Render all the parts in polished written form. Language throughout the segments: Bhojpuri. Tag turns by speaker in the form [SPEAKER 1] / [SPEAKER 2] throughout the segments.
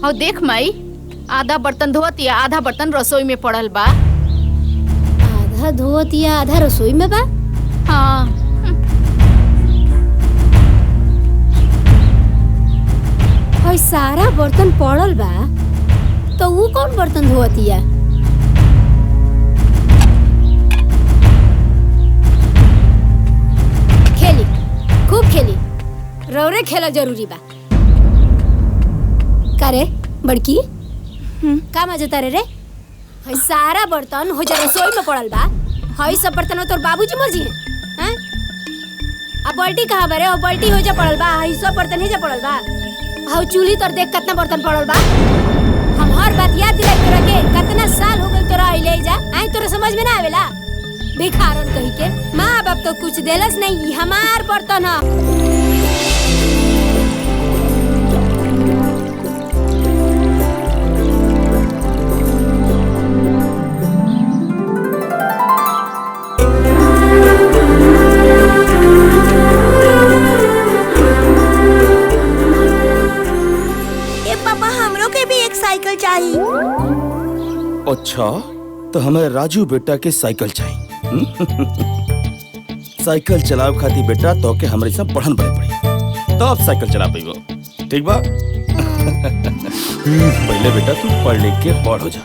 [SPEAKER 1] और देख माई, आधा बर्तन धोत या आधा बर्तन रसोई में पड़ल बा।
[SPEAKER 2] आधा धोत या आधा रसोई में बा?
[SPEAKER 1] हाँ।
[SPEAKER 2] और सारा बर्तन पड़ल बा तो वो कौन बर्तन धोतिया? खेली, खूब खेली, रौरे खेला जरूरी बा। का रे बड़की? का मजा तारे रे? हई सारा बर्तन हो जा रसोई में पड़ल बा। हई सब बर्तन तोर बाबूजी मर्जी है? हैं? अब बाल्टी कहाँ बा रे? और बाल्टी हो जा पड़ल बा। हई सब बर्तन ही जा पड़ल बा। हाउ चूल्ही तोर देख कितना बर्तन पड़ल बा। हम हर बात याद दिलाई तोरा के। कितना साल हो गइल तोरा आइले जा। आई तोरा समझ में ना आवेला? भिखारन कही के माँ बाप तो कुछ देलस नहीं, हमार बर्तन है।
[SPEAKER 3] साइकिल चाहिए।
[SPEAKER 4] अच्छा तो हमें राजू बेटा के साइकिल चाहिए। साइकिल चलाव खाती बेटा तो के हमारे सब पढ़न पड़े पड़ी तो अब साइकिल चला पाइबो, ठीक बा? पहले बेटा तू पढ़ लिख के बड़ हो जा।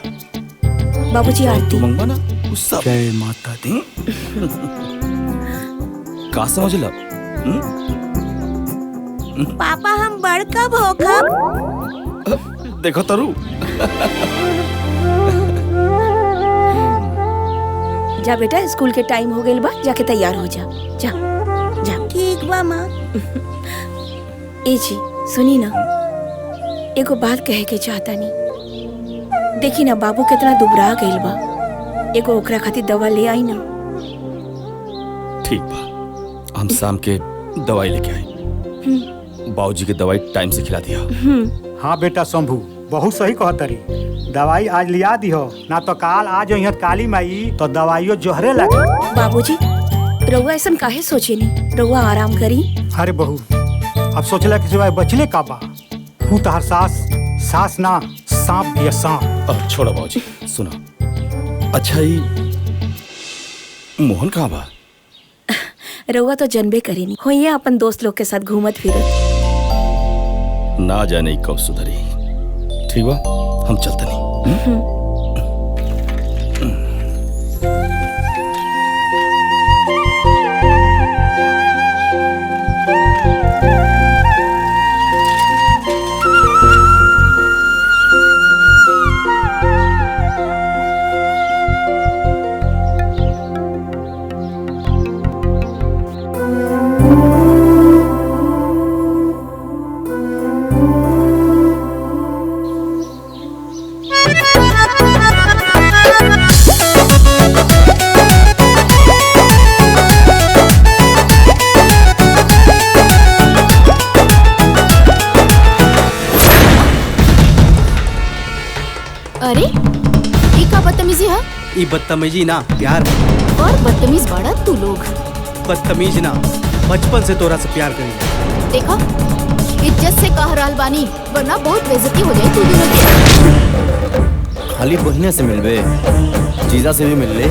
[SPEAKER 3] बाबूजी आरती
[SPEAKER 4] मंगवा ना सब। जय माता दी। का समझला?
[SPEAKER 3] पापा हम बड़ कब हो कब?
[SPEAKER 4] देखो तरु।
[SPEAKER 3] जा बेटा, स्कूल के टाइम हो गइल बा, जाके तैयार हो जा। जा जा। ठीक बा माँ। ए जी सुनी ना, एगो बात कहे के चाहता नहीं। देखी ना बाबू कितना दुबरा गइल बा। एगो ओकरा खातिर दवा ले आई ना।
[SPEAKER 4] ठीक बा, हम शाम के दवाई लेके आई। बाबूजी के दवाई टाइम से खिला दिया।
[SPEAKER 5] हाँ बेटा शंभू, बहुत सही कहतरी। दवाई आज लिया दिहो, ना तो काल आज यहाँ काली माई तो दवाइयों जोहरे लगे।
[SPEAKER 3] बाबूजी रउआ ऐसा काहे सोचे नहीं? रउआ आराम करी।
[SPEAKER 5] अरे बहू, अब सोचला के सिवाय बचले का बा। हूँ तहर सास ना सांप भी सांप।
[SPEAKER 4] अब छोड़ो बाबूजी, सुनो। अच्छा ही मोहन कहाँ बा?
[SPEAKER 3] रउआ तो जनबे करी नहीं, होइए अपन दोस्त लोग के साथ घूमत फिरत।
[SPEAKER 4] ना जाने कब सुधरी। ठीक बा, हम चलते नहीं।
[SPEAKER 1] अरे ये का बदतमीजी है?
[SPEAKER 6] ये बदतमीजी ना प्यार।
[SPEAKER 1] और बदतमीज बड़ा तू लोग।
[SPEAKER 6] बदतमीज ना, बचपन से तोरा से प्यार करी।
[SPEAKER 1] देखो इज्जत से कह रहल बानी, वरना बहुत बेइज्जती हो जाए तू दोनों की।
[SPEAKER 7] खाली बहिने से मिलबे, जीजा से भी मिल ले।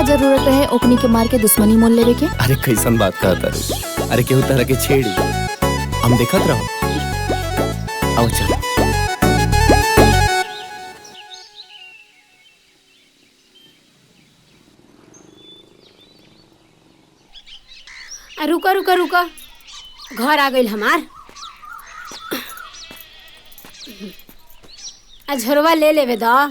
[SPEAKER 1] जरूरत है ओकनी के मार के दुश्मनी मोल लेवे के?
[SPEAKER 7] अरे कैसन बात कहता रे? अरे केहू तरह के छेड़ी हम देखत रहो। आओ चल।
[SPEAKER 2] रुका रुका रुका, घर आ गइल हमार। झोरवा ले लेवे दा।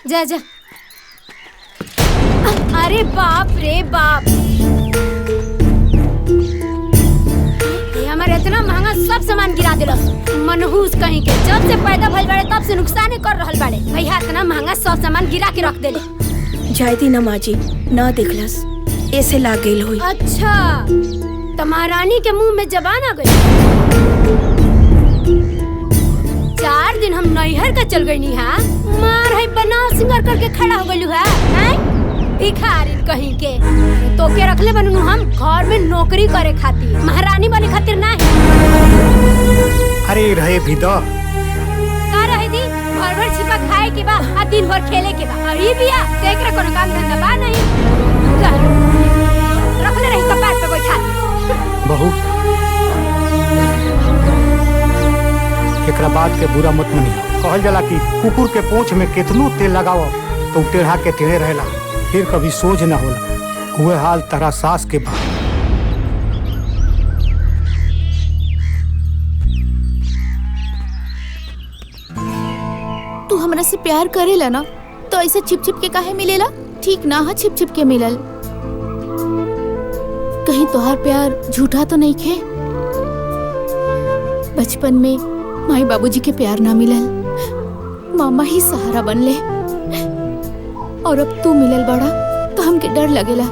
[SPEAKER 2] जा जा। अरे बाप रे बाप, हमारे इतना महंगा सब सामान गिरा दिलस। मनहूस कहीं के, जब से पैदा भइल बाड़े तब से नुकसान ही कर रहल बाड़े। भैया इतना महंगा सब सामान गिरा के रख देले।
[SPEAKER 3] जायती ना माँ जी, ना देखलस। ऐसे लाग गई हुई।
[SPEAKER 2] अच्छा, तो महारानी के मुंह में जबान आ गई। 4 दिन हम नैहर का चल गई हाँ, मार है बना सिंगार करके खड़ा हो गई है। भिखारिन कहीं के तो के रखले बनू हम घर में नौकरी करे खातिर, महारानी बने खातिर नहीं।
[SPEAKER 5] अरे रहे भी दो
[SPEAKER 2] का रहे दी, भर भर छिपा खाए के बा आ दिन भर खेले के बा। अरे बिया देख रे कोनो काम धंधा बा नहीं, रखले रही कपार पे बैठा।
[SPEAKER 5] बहू एकरा बात के बुरा मत मनियो। कहल जाला कि कुकुर के पूंछ में कितनो तेल लगाओ तो टेढ़ा के टेढ़े रहेला, फिर कभी सोच न होला। हुए हाल तरह सास के बाद।
[SPEAKER 1] तू हमरा से प्यार करेला ना तो ऐसे छिप छिप के काहे मिलेला? ठीक ना है छिप छिप के मिलल। कहीं तोहार प्यार झूठा तो नहीं खे? बचपन में माई बाबूजी के प्यार ना मिलल, मामा ही सहारा बनले, और अब तू मिलल बड़ा तो हमके डर लगेला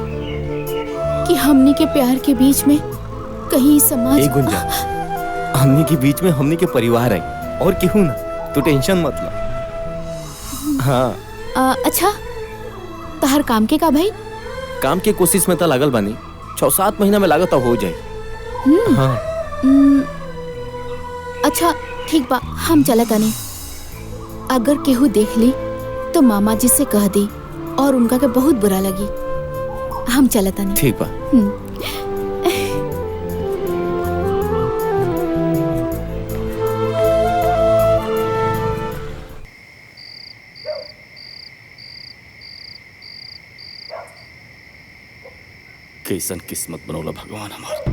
[SPEAKER 1] कि हमनी के प्यार के बीच में कहीं समाज।
[SPEAKER 7] ए गुंजा, हमनी के बीच में हमनी के परिवार है और केहू ना, तू टेंशन मत ला। हाँ
[SPEAKER 1] अच्छा, तहर काम के का भाई?
[SPEAKER 7] काम के कोशिश में तो लागल बानी, 6-7 महीना में लागत हो जाए। हाँ।
[SPEAKER 1] अच्छा ठीक बा, हम चलत आनी। अगर केहू देख ली तो मामा जी से कह दी और उनका के बहुत बुरा लगी। हम चलत आनी।
[SPEAKER 7] ठीक बा।
[SPEAKER 4] कैसन किस्मत बनौला भगवान हमार,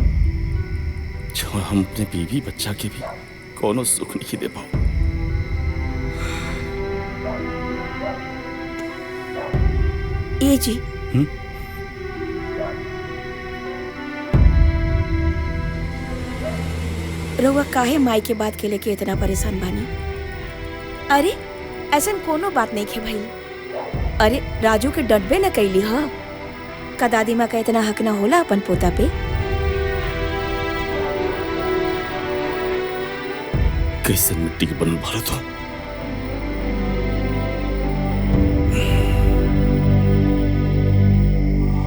[SPEAKER 4] जो हम अपने बीवी बच्चा के भी कोनो सुख नहीं दे पाओ।
[SPEAKER 3] ये जी रउआ काहे माई के बात के लेके इतना परेशान बानी? अरे ऐसा कोनो बात नहीं खे भाई। अरे राजू के डटबे न कैली हा का दादी माँ का इतना हक ना होला अपन पोता पे?
[SPEAKER 4] कैसे मिट्टी के बनल भारत हो।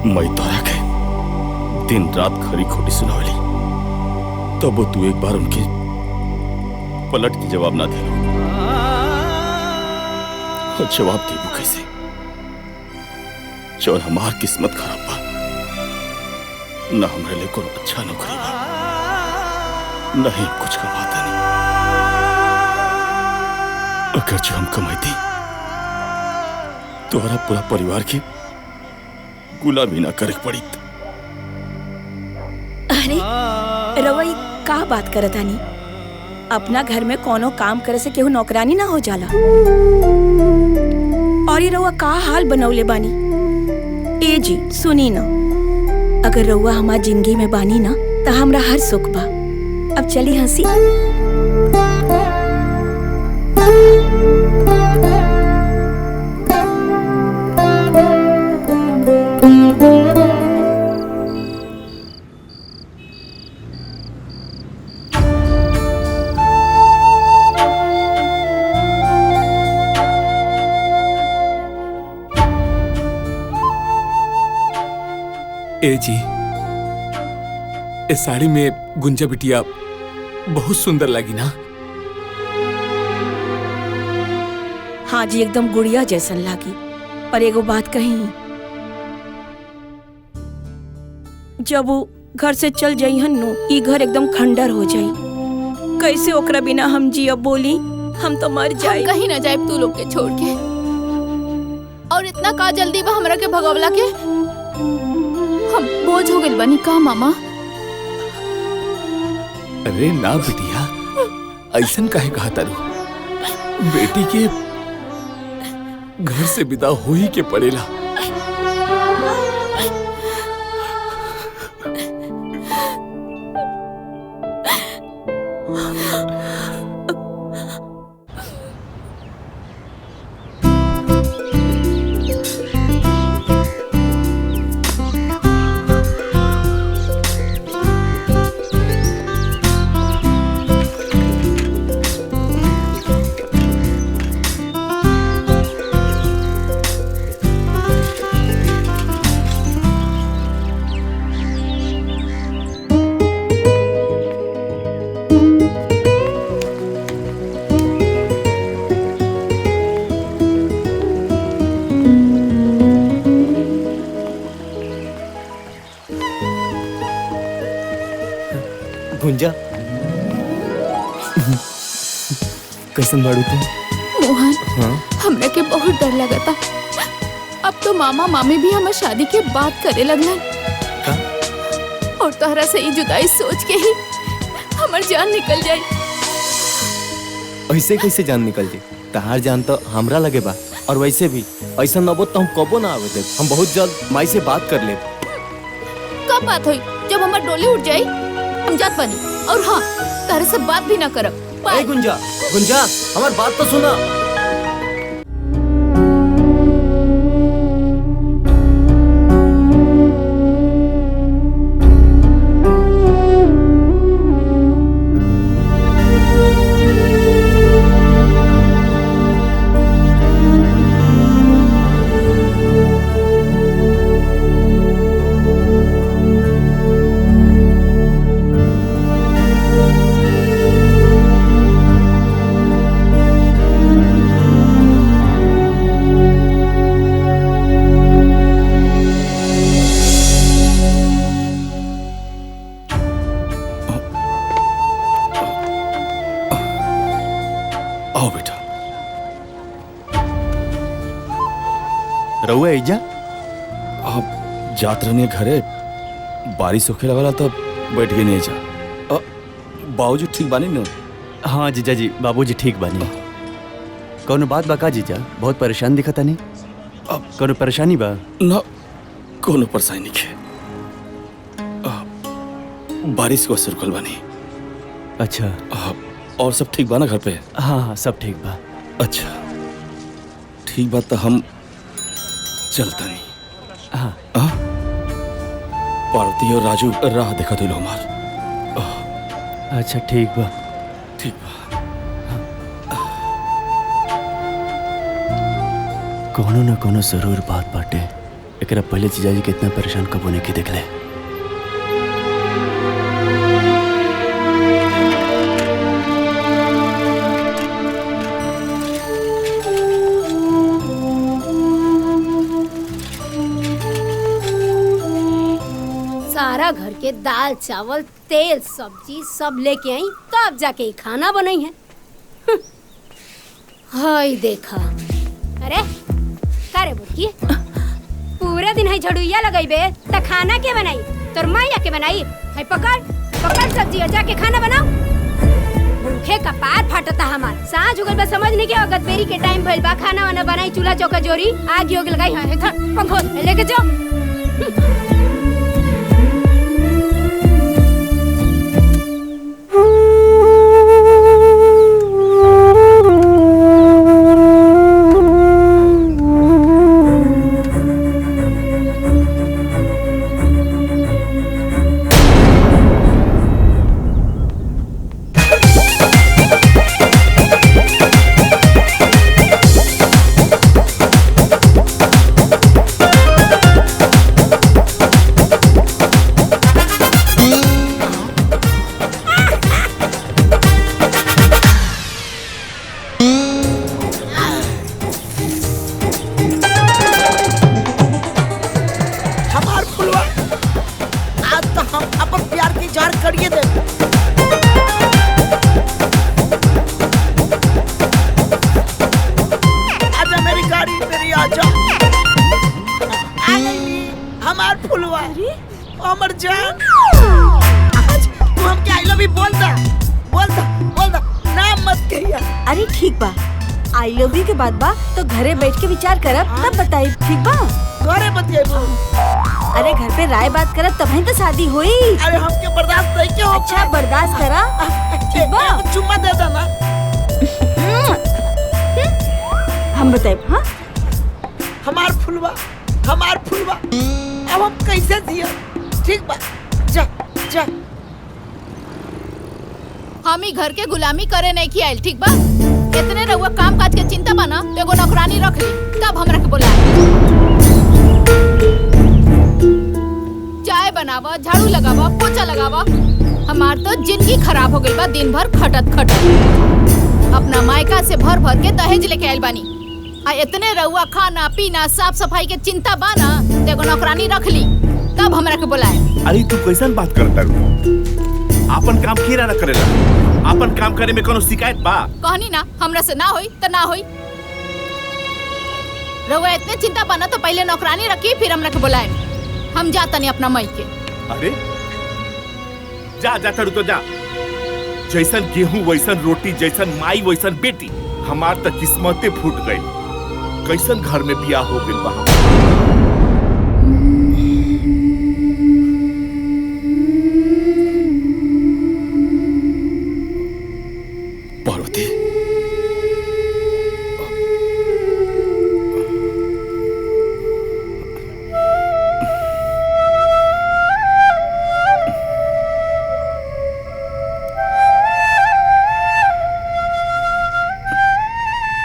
[SPEAKER 4] मैं तोरा के दिन रात खरी खोटी सुनावली, तब तू एक बार उनके पलट के जवाब ना दे। और जवाब देबू कैसे? जो हमार किस्मत खराब बा, न हमरे लिए कोई अच्छा नौकरी बा, नहीं कुछ कमाता नहीं। अगर जो हम कमाती तो हमारा पूरा परिवार की गुलामी ना करे पड़ी।
[SPEAKER 3] अरे रवई का बात करत आनी? अपना घर में कोनो काम करे से केहू नौकरानी ना हो जाला। और ये रउआ का हाल बनौले बानी? ए जी सुनी ना, अगर रउआ हमार जिंदगी में बानी ना तो हमरा हर सुख बा। अब चली हंसी।
[SPEAKER 8] ए जी, इस साड़ी में गुंजा बिटिया बहुत सुंदर लगी ना?
[SPEAKER 3] हाँ जी, एकदम गुड़िया जैसन लागी। पर एगो बात कही, जब वो घर से चल जाई हन्नू, ई घर एकदम खंडर हो जाई। कैसे ओकरा बिना हम जियब बोली? हम तो मर जाए।
[SPEAKER 1] कहीं ना जाए तू लोग के छोड़ के। और इतना का जल्दी बा हमरा के भगवला के? हम बोझ हो गइल बानी का मामा?
[SPEAKER 8] अरे ना बिटिया, ऐसन काहे कहा तारू? बेटी के घर से विदा हो ही के पड़ेला।
[SPEAKER 7] गुंजा कैसन बाड़ू तू?
[SPEAKER 1] मोहन,
[SPEAKER 7] हाँ
[SPEAKER 1] हमरा के बहुत डर लगता। अब तो मामा मामी भी हमार शादी के बात करे लगलन।
[SPEAKER 7] का?
[SPEAKER 1] और तोहरा से ये जुदाई सोच के ही हमार जान निकल जाई।
[SPEAKER 7] ऐसे कैसे जान निकल जाए? तहार जान तो हमरा लगे बा। और वैसे भी ऐसा न तो हम कबो ना आवे दे। हम बहुत जल्द माई से बात कर ले।
[SPEAKER 1] कब बात हुई? जब हमार डोली उठ जाई हम जात बनी। और हाँ, तारे से बात भी ना करब।
[SPEAKER 7] ए गुंजा, गुंजा हमार बात तो सुना।
[SPEAKER 4] आओ बेटा।
[SPEAKER 7] रहुआ ऐजा?
[SPEAKER 4] आप जात रहने घरे बारिश होखे लगला तब बैठ गए नहीं जा। बाबूजी ठीक बानी न?
[SPEAKER 6] हाँ जीजा जी, बाबूजी ठीक बानी। कौनो बात बा का जीजा? बहुत परेशान दिखता नहीं। कौनो परेशानी बा?
[SPEAKER 4] न कोनो परेशानी नहीं है। बारिश को असर कल बानी।
[SPEAKER 6] अच्छा।
[SPEAKER 4] और सब ठीक बा ना घर पे?
[SPEAKER 6] हाँ हाँ सब ठीक बा।
[SPEAKER 4] अच्छा ठीक बात। तो हम चलता नहीं।
[SPEAKER 6] हाँ
[SPEAKER 4] पार्वती और राजू राह देखा तो हमार।
[SPEAKER 6] अच्छा ठीक बा।
[SPEAKER 4] ठीक बा।
[SPEAKER 6] कोनो न कोनो जरूर बात बाटे। एकरा पहले जीजाजी कितना परेशान कबो नहीं के देखले।
[SPEAKER 2] सारा घर के दाल चावल तेल सब्जी सब लेके आई तब जाके खाना बनाई है। हाय देखा। अरे का रे बुटकी, पूरे दिन है झड़ुइया लगाइबे त खाना के बनाई? तोर माया के बनाई है? पकड़ पकड़ सब्जी और जाके खाना बनाओ। भूखे का पार फटता हमार। सांझ हो गइल बा, समझ नहीं के अगत बेरी के टाइम भइल बा। खाना वाना बनाई, चूल्हा चौका जोरी, आग योग लगाई है। पंखो लेके जाओ।
[SPEAKER 3] अरे ठीक बा, आई लव यू के बाद बा तो घरे बैठ के विचार करब तब बताई। ठीक बा?
[SPEAKER 9] घरे बतियाबो।
[SPEAKER 3] अरे घर पे राय बात करब तब ही तो शादी हुई।
[SPEAKER 9] अरे हमके बर्दाश्त नहीं क्यों?
[SPEAKER 3] अच्छा बर्दाश्त करा। ठीक बा?
[SPEAKER 9] चुम्मा दे देना।
[SPEAKER 3] हम बताए। हाँ
[SPEAKER 9] हमार फुलवा अब हम कैसे जिया? ठीक बा, जा जा।
[SPEAKER 1] हम ही घर के गुलामी करे नहीं की आयल। ठीक बा? इतने रहुआ काम काज के चिंता बना तो एगो नौकरानी रख ली तब हमरा के बोला। चाय बनावा, झाड़ू लगावा, पोछा लगावा। हमार तो जिंदगी खराब हो गई बा दिन भर खटत खटत। अपना मायका से भर भर के दहेज लेके आयल बानी। आ इतने रहुआ खाना पीना साफ सफाई के चिंता बाना तो एगो नौकरानी रख ली तब हमरा के बोलाए।
[SPEAKER 10] अरे तू कैसन बात करता है?
[SPEAKER 4] आपन काम किए ना करेला। आपन काम करे में कोनो शिकायत बा?
[SPEAKER 1] कहनी ना हमरा से ना होई तो ना होई। रउआ इतने चिंता बना तो पहले नौकरानी रखी फिर हमरा के बुलाए। हम जाता नहीं अपना मई के।
[SPEAKER 4] अरे जा जा करू तो जा। जैसन गेहूं वैसन रोटी, जैसन माई वैसन बेटी। हमार तो किस्मते फूट गई। कैसन घर में बियाह हो गइल बा। पार्वती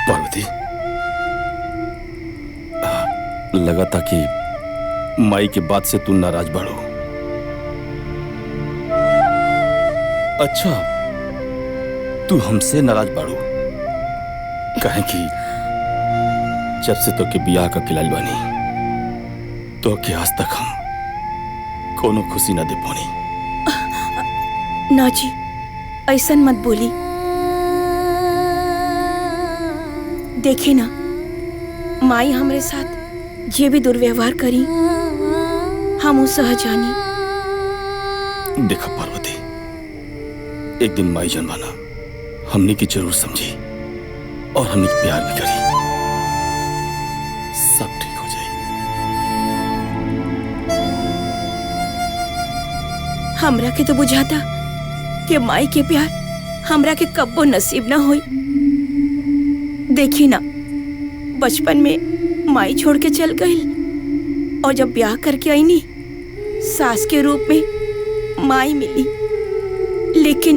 [SPEAKER 4] पार्वती लगा था कि माई के बात से तू नाराज बाड़ो। अच्छा तू हमसे नाराज बाड़ो कहे कि जब से तो के बियाह का खिलाल बानी तो के आज तक हम कोनो खुशी ना दे पानी।
[SPEAKER 3] ना जी ऐसन मत बोली। देखी ना माई हमरे साथ जे भी दुर्व्यवहार करी हम उस सहजानी।
[SPEAKER 4] देखा पार्वती एक दिन माई जनवाना हमने की जरूर समझी और हमने प्यार भी करी। सब ठीक हो जाए।
[SPEAKER 3] हमरा के तो बुझाता कि माई के प्यार हमरा के कब्बो नसीब ना होई। देखी ना बचपन में माई छोड़ के चल गई और जब ब्याह करके आई नी सास के रूप में माई मिली। लेकिन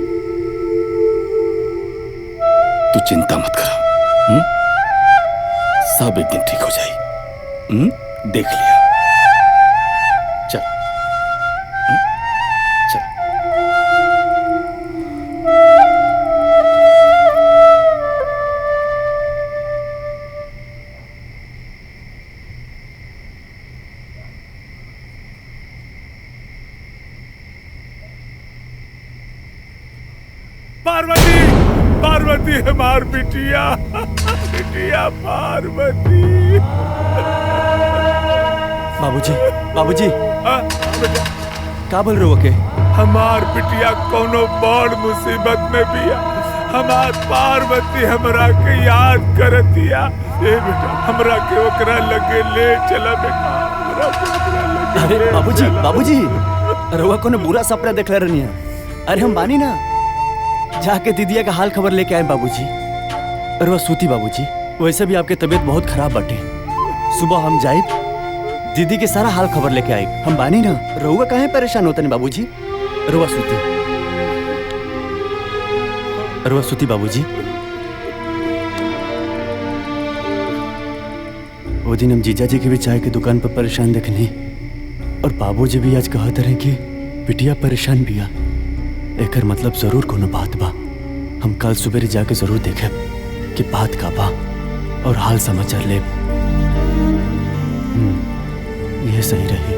[SPEAKER 4] तू चिंता मत करो। सब एक दिन ठीक हो जाए। देख लिया। चल चल।
[SPEAKER 8] पार्वती पार्वती हमार बिटिया बिटिया पार्वती।
[SPEAKER 6] बाबूजी बाबूजी का बोल रहे हो के?
[SPEAKER 8] हमार बिटिया कोनो बड़ मुसीबत में बिया। हमार पार्वती हमरा के याद करतिया। ए बेटा हमरा के ओकरा लगे ले चला बेटा। हमरा के ओकरा लगे
[SPEAKER 6] अरे
[SPEAKER 8] ले
[SPEAKER 6] बाबूजी
[SPEAKER 8] चला।
[SPEAKER 6] बाबूजी रउआ कोनो बुरा सपना देख ले रहनी है। अरे हम बानी ना जाके दीदिया का हाल खबर लेके आए बाबूजी। रउआ सूती बाबूजी। वैसे भी आपके तबीयत बहुत खराब बाटे। सुबह हम जाए दीदी के सारा हाल खबर लेके आए। हम बानी ना रउआ काहे परेशान होते बाबूजी। रउआ सूती रउआ सूती बाबूजी। वो दिन हम जीजा जी के भी चाय की दुकान पर परेशान देखने और बाबूजी भी आज कहते रहे कि बिटिया परेशान बिया। एकर मतलब जरूर कोनो बात बा। हम कल सुबह जाके जरूर देखे कि बात का बा और हाल समाचार ले। यह सही रही।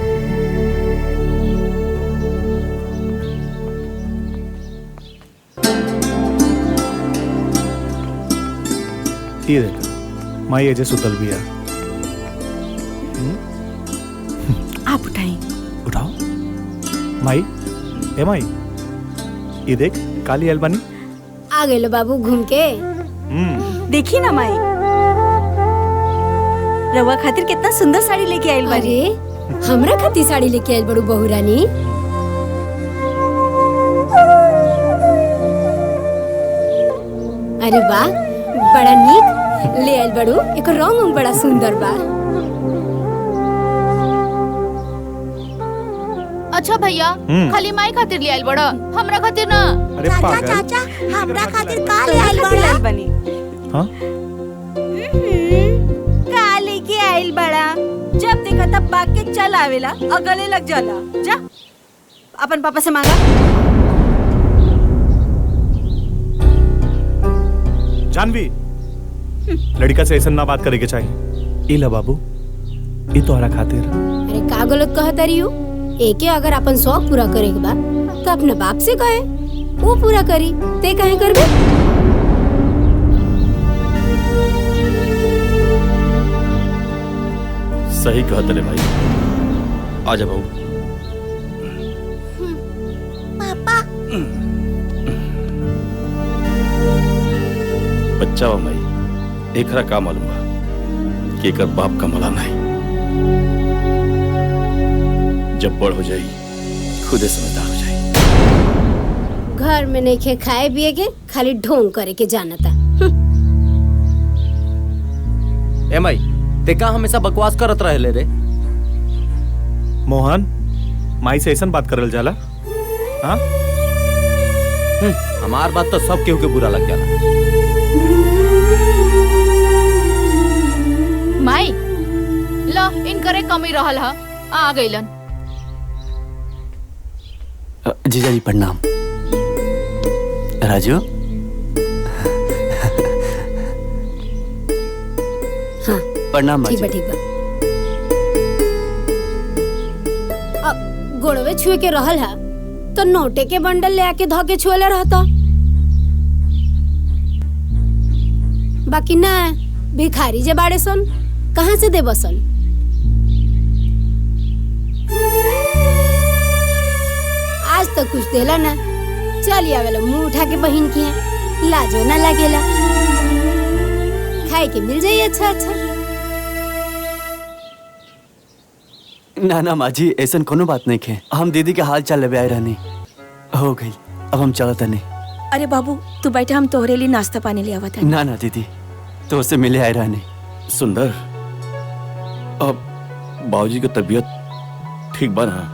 [SPEAKER 10] ये देख माई अजय सुतल भी है।
[SPEAKER 3] आप उठाई।
[SPEAKER 10] उठाओ माई। ए माई ये देख काली अलबानी
[SPEAKER 2] आ गए बाबू घूम के।
[SPEAKER 3] देखी ना माई रवा खातिर कितना सुंदर साड़ी लेके आइल बानी।
[SPEAKER 2] अरे हमरा खातिर साड़ी लेके आइल बड़ू बहू रानी। अरे वाह बड़ा नीक ले आइल बड़ू। एक रंग बड़ा सुंदर बा।
[SPEAKER 1] अच्छा भैया खाली माई खातिर ले आइल बड़ा हमरा खातिर ना।
[SPEAKER 10] अरे पागल।
[SPEAKER 3] चाचा हमरा खातिर का ले आइल बानी।
[SPEAKER 10] हाँ
[SPEAKER 3] का लेके आइल बड़ा। जब देखा तब भाग के चल आवेला और गले लग जाला। जा अपन पापा से मांगा।
[SPEAKER 10] जानवी लड़का से ऐसा ना बात करे के चाहिए। इला बाबू ये तोहरा खातिर।
[SPEAKER 2] अरे का गलत कहता रही हो। एके अगर अपन शौक पूरा करे के बा तो अपने बाप से कहे। वो पूरा करी, ते काहे करबे?
[SPEAKER 4] सही कहत रे भाई। आजा बहू।
[SPEAKER 9] पापा
[SPEAKER 4] बच्चा बा माई, एकरा का मालूम बा कि एकर बाप का मला नहीं। जब बड़ हो जाई खुदे समझदार हो जाई।
[SPEAKER 2] घर में नहीं खे खाए पिए के, खाली ढोंग करे के जानता।
[SPEAKER 7] ए माई, ते का हमेशा बकवास करत रहेले रे?
[SPEAKER 10] मोहन, माई से ऐसन बात करल जाला? हाँ?
[SPEAKER 7] हमार बात तो सब केहू के बुरा लग जाला।
[SPEAKER 1] माई लो इनकरे कमी रहल हा, आ गइलन।
[SPEAKER 6] जीजा जी प्रणाम। राजू।
[SPEAKER 2] हाँ
[SPEAKER 6] प्रणाम
[SPEAKER 2] ठीक बा,
[SPEAKER 6] बाजी।
[SPEAKER 2] ठीक बा। अब गोड़वे छुए के रहल हा तो नोटे के बंडल ले आके धो के छुएले रहता। बाकी ना, भिखारी जे बाड़े सन कहाँ से दे बसन। आज तो कुछ देला ना, चल आवेला मुंह उठा के बहिन की है, लाजो ना लागेला। खाए के मिल जाई अच्छा अच्छा।
[SPEAKER 6] ना ना माँ जी, ऐसन कोनो बात नहीं खे। हम दीदी के हाल चाल लेवे आए रहनी, हो गई। अब हम चलत नहीं।
[SPEAKER 3] अरे बाबू तू बैठा, हम तोहरे लिए नाश्ता पानी ले आवत हनी।
[SPEAKER 6] ना ना दीदी, तो उससे मिले आए रहनी।
[SPEAKER 4] सुंदर, अब बाबूजी की तबीयत ठीक बा ना?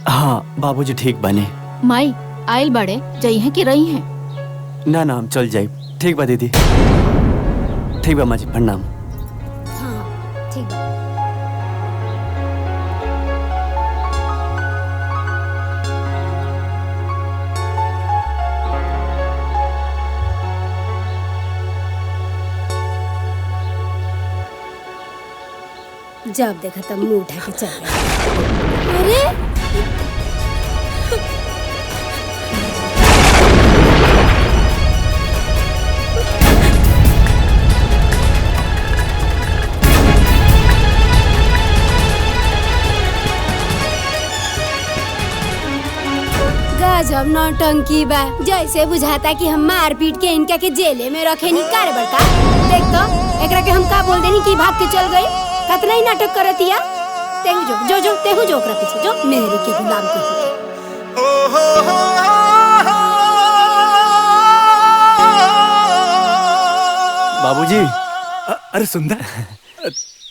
[SPEAKER 6] हाँ बाबूजी ठीक बने।
[SPEAKER 1] माई आइल बड़े जई है कि रही है?
[SPEAKER 6] ना ना हम चल जाए। ठीक बा दीदी। ठीक बा माँ जी, प्रणाम।
[SPEAKER 2] हाँ ठीक बा। जब देखा तब मुंह उठा के चल गया। अरे गजब नौटंकी बा, जैसे बुझाता कि हम मार पीट के इनका के जेले में रखे नहीं कर बड़का। देख तो एकरा के हम का बोल देनी कि भाग के चल गई। कतना ही नाटक करतिया। तेहू जो तेहू जो ओकरा पीछे जो, मेहरी के गुलाम के।
[SPEAKER 6] बाबूजी।
[SPEAKER 8] अरे सुंदर,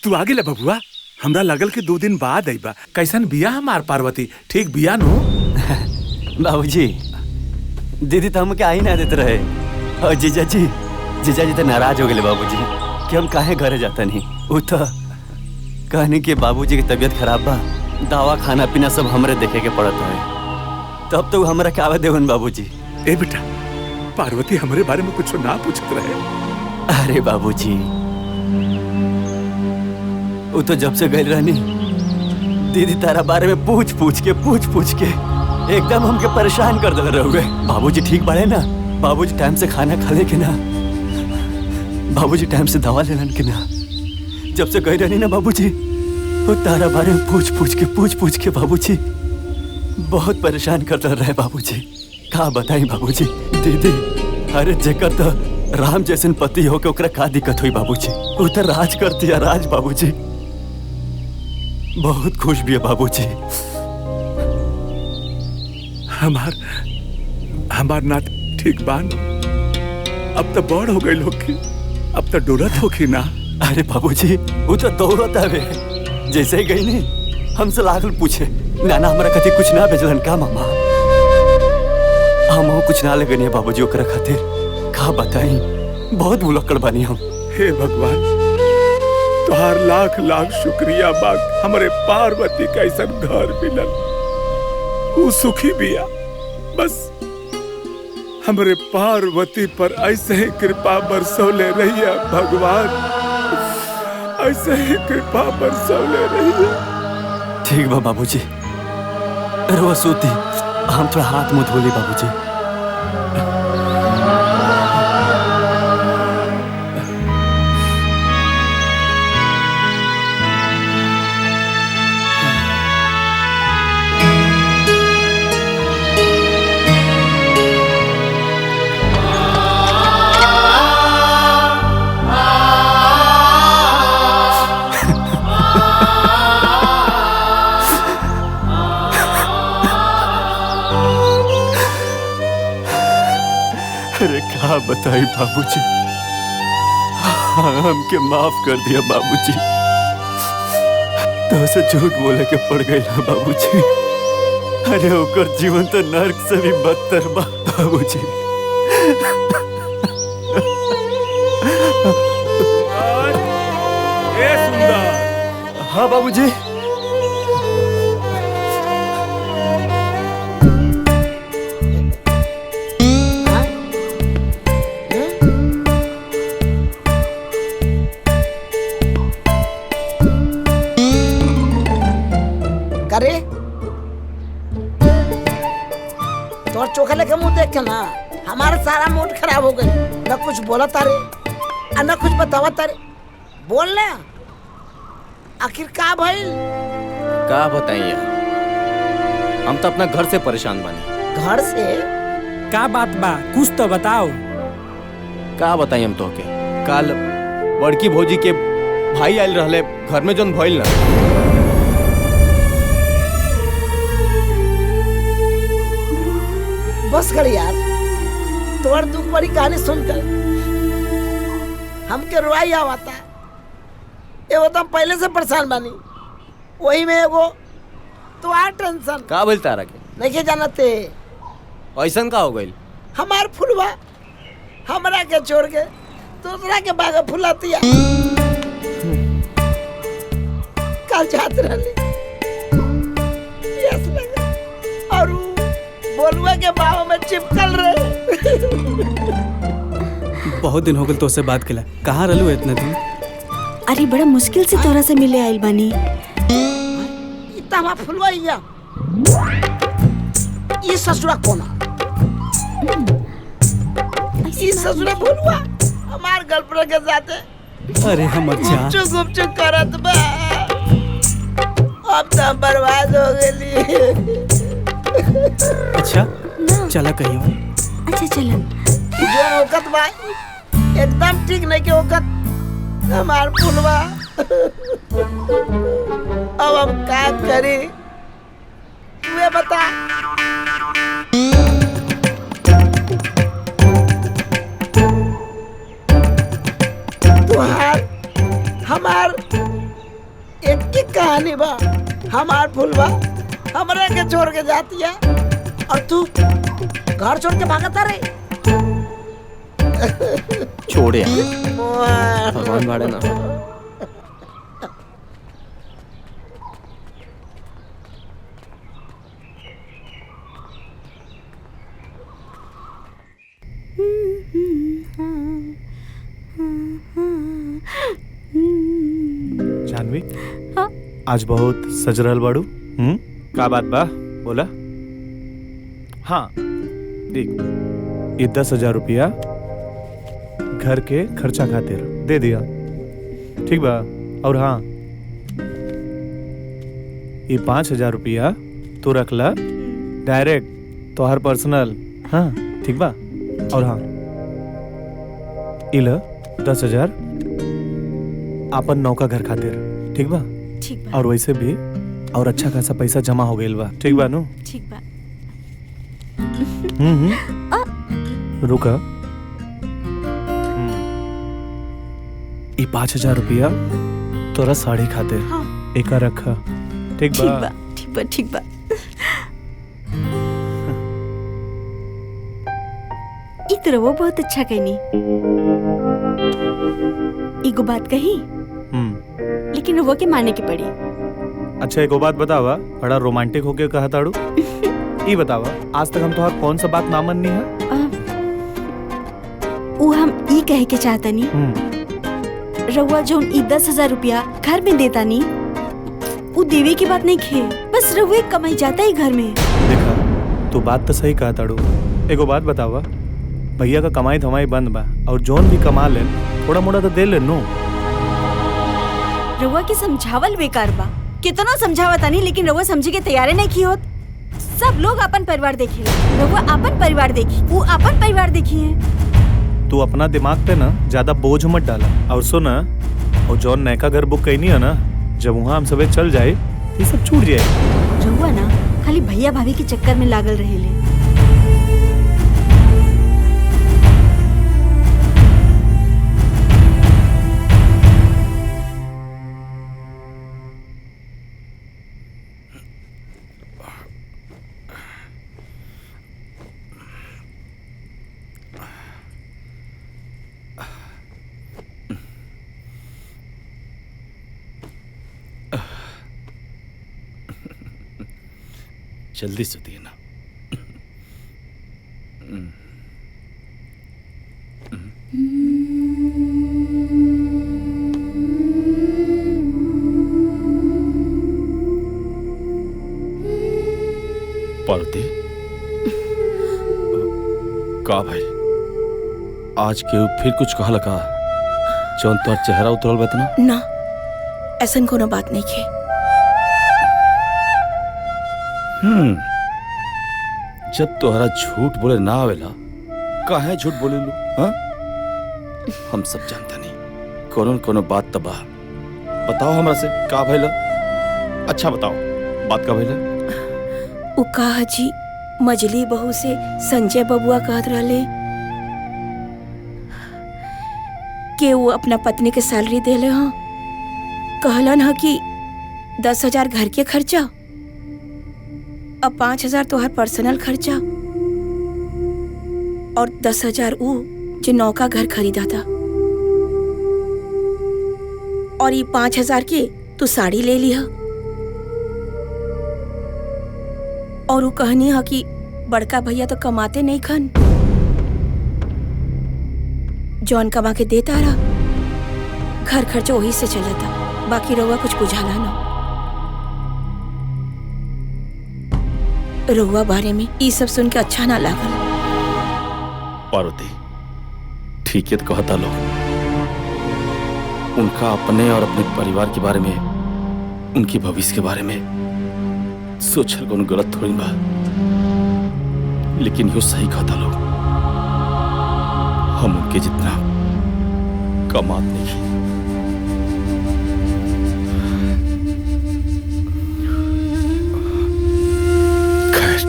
[SPEAKER 8] तू आ गेला बबुआ। हमरा लगल कि 2 दिन बाद आईबा। कैसन बिया हमार पार्वती? ठीक बिया नो?
[SPEAKER 6] बाबूजी, दीदी तो हमके आ ही ना देते रहे। और जीजा जी तो नाराज हो गए बाबूजी कि हम काहे घरे जाता नहीं। वो तो कहने कि बाबूजी की तबीयत खराब बा, दवा खाना पीना सब हमरे देखे के पड़त है। तब तो हमरा क्या देवन बाबूजी।
[SPEAKER 8] ए बेटा, पार्वती हमरे बारे में कुछ ना पूछत रहे।
[SPEAKER 6] अरे बाबूजी, वो तो जब से गई रहनी, दीदी तारा बारे में पूछ पूछ के एकदम हमके परेशान कर दे रहोगे। बाबूजी ठीक बाड़े ना? बाबूजी टाइम से खाना खा ले के ना? बाबूजी टाइम से दवा लेलन के ना? जब से गई रहनी ना बाबूजी, वो तारा बारे में पूछ पूछ के बाबूजी बहुत परेशान कर दे रहे। बाबूजी का बताई बाबूजी। दीदी, अरे जेकर तो राम जैसन पति हो के ओकरा का दिक्कत हुई बाबूजी? वो तो राज कर दिया, राज। बाबूजी बहुत खुश भी है बाबूजी।
[SPEAKER 8] हमार नाट ठीक बान। अब तो बड़ हो गई लोग की, अब तो डोलत होगी ना।
[SPEAKER 6] अरे बाबूजी, वो तो दौड़त आवे। जैसे ही गई नहीं, हमसे लागल पूछे, नाना हमारा खातिर कुछ ना भेजलन का मामा? हम कुछ ना लगनी है बाबूजी ओकरा खातिर। का बताई, बहुत मुलक्कड़ बानी हम।
[SPEAKER 8] हे भगवान, तुहार लाख लाख शुक्रिया बा, हमारे पार्वती का ऐसा घर मिलल। वो सुखी बिया। बस हमारे पार्वती पर ऐसे ही कृपा बरसौले रहिया भगवान, ऐसे ही कृपा बरसौले रहिया।
[SPEAKER 6] ठीक बा बाबूजी, रोवा सूती, हम थोड़ा हाथ मुंह धो ली बाबूजी। अरे क्या बताई बाबूजी, हमके माफ कर दिया बाबूजी। तो से झूठ बोले के पड़ गई ना बाबूजी। अरे ओकर जीवन तो नर्क से भी बदतर बा बाबूजी।
[SPEAKER 8] ए सुंदर।
[SPEAKER 6] हाँ बाबूजी।
[SPEAKER 9] करे तोर चोखा लेके मुंह देख के ना हमारा सारा मूड खराब हो गई। न कुछ बोला तारे और न कुछ बतावा तारे। बोल ना आखिर का भइल?
[SPEAKER 7] का बताइए, हम तो अपना घर से परेशान बानी।
[SPEAKER 9] घर से
[SPEAKER 11] का बात बा, कुछ तो बताओ।
[SPEAKER 7] का बताई हम तोहके, कल बड़की भौजी के भाई आयल रहले घर में, जोन भइल ना।
[SPEAKER 9] बस कर यार, तोर दुख बड़ी कहानी सुनकर हमके रोई आवता। एगो तो हम पहले से परेशान बानी, वही में एगो तो आ टेंशन।
[SPEAKER 7] का बोल तारा के
[SPEAKER 9] नहीं जानते
[SPEAKER 7] ऐसन का हो गइल?
[SPEAKER 9] हमार फुलवा हमरा के छोड़ के दूसरा के बाग फुलातिया। कल जात रहली यस लगा और बोलुआ के बाहों में चिपकल रहे।
[SPEAKER 11] बहुत दिन हो गए तो से बात केला, कहाँ रहलू इतना दिन?
[SPEAKER 3] अरे बड़ा मुश्किल से तोरा से मिले आइल बानी।
[SPEAKER 9] इतना हमार फुलवा ये ससुरा कोना, ये ससुरा बोलुआ हमार गर्लफ्रेंड के साथ।
[SPEAKER 11] अरे हम अच्छा
[SPEAKER 9] गुपचुप करत बा, अब तो बर्बाद हो गई।
[SPEAKER 11] अच्छा चला कहीं और।
[SPEAKER 3] अच्छा चला।
[SPEAKER 9] जो औकत बा एकदम ठीक नहीं के औकत हमार फुलवा। अब हम क्या करी तू बता। तुहार हमार एक की कहानी बा। हमार फुलवा हमरा के छोड़ के जाती है और तू घर छोड़ के भागता रहे।
[SPEAKER 7] छोड़े भगवान भाड़े ना।
[SPEAKER 10] जानवी, आज बहुत सज रहल बाड़ू। का बात बा बोला। हाँ देख, ये 10,000 रुपया घर के खर्चा खातिर दे दिया, ठीक बा। और हाँ, ये 5,000 रुपया तू रख ला डायरेक्ट तोहर पर्सनल। हाँ ठीक बा। और हाँ, इला 10,000 आपन नौका घर खातिर, ठीक बा।
[SPEAKER 3] ठीक बा।
[SPEAKER 10] और वैसे भी और अच्छा खासा पैसा जमा हो गइल बा, ठीक बा नु?
[SPEAKER 3] ठीक बा।
[SPEAKER 10] रुका, ये 5,000 रुपया तोरा साड़ी खातिर।
[SPEAKER 3] हाँ।
[SPEAKER 10] एका रखा, ठीक
[SPEAKER 3] ठीक
[SPEAKER 10] बा?
[SPEAKER 3] बा, ठीक बा, ठीक बा। इतना वो बहुत अच्छा कहनी। एगो बात कही, लेकिन वो के माने की पड़ी।
[SPEAKER 10] अच्छा एक बात बतावा, बड़ा रोमांटिक होके कहा ताड़ू। ये बतावा, आज तक हम तोहार कौन सा बात ना मननी है?
[SPEAKER 3] वो हम ई कहे के चाहता नी, रउआ जो 10,000 रुपया घर में देता नी, वो देवे की बात नहीं खे, बस रउए कमाई जाता ही घर में।
[SPEAKER 10] देखा, तू बात तो सही कहा ताड़ू। एगो बात बतावा, भैया का कमाई धमाई बंद बा और जोन भी कमा ले थोड़ा मोड़ा तो दे ले नो।
[SPEAKER 3] रउआ के समझावल बेकार बा, कितना समझावता नहीं लेकिन रउआ समझे के तैयारे नहीं की होत। सब लोग अपन परिवार देखी, रउआ अपन परिवार देखी, वो अपन परिवार देखी है।
[SPEAKER 10] तू अपना दिमाग पे ना ज्यादा बोझ मत डाला। और सुना, और जौन नयका घर बुक कैनी है ना, जब वहाँ हम सबे चल जाए ये सब छूट जाए।
[SPEAKER 3] रउआ ना खाली भैया भाभी के चक्कर में लागल रहेले।
[SPEAKER 4] जल्दी सोती है ना। पार्वती, का भाई आज के फिर कुछ कहा लगा जौन तोर चेहरा उतरल बतना?
[SPEAKER 3] ना, ऐसन कोनो बात नहीं है।
[SPEAKER 4] जब तोहरा झूठ बोले ना आवेला, काहे झूठ बोले लो? हाँ, हम सब जानता नहीं कोनो कोनो बात तबाह। बताओ हमरा से का भइला? अच्छा बताओ, बात का भइला?
[SPEAKER 3] उ कहा जी मजली बहू से संजय बबुआ कहत रहले कि वो अपना पत्नी के सैलरी देले हाँ। कहलन हा कि 10,000 घर के खर्चा अब 5,000 तोहर पर्सनल खर्चा और 10,000 ऊ जो नौका घर खरीदा था, और ये 5,000 के तू साड़ी ले लिया। और वो कहनी है कि बड़का भैया तो कमाते नहीं खन, जॉन कमा के देता रहा, घर खर्चा वही से चलता, बाकी रउआ कुछ बुझाला ना। रउआ बारे में ये सब सुन के अच्छा ना लागल।
[SPEAKER 4] पार्वती, ठीक है तो कहता लोग, उनका अपने और अपने परिवार के बारे में, उनके भविष्य के बारे में सोचल कोनो गलत थोड़ी बा, लेकिन यो सही कहता लोग, हम उनके जितना कमात नहीं। खैर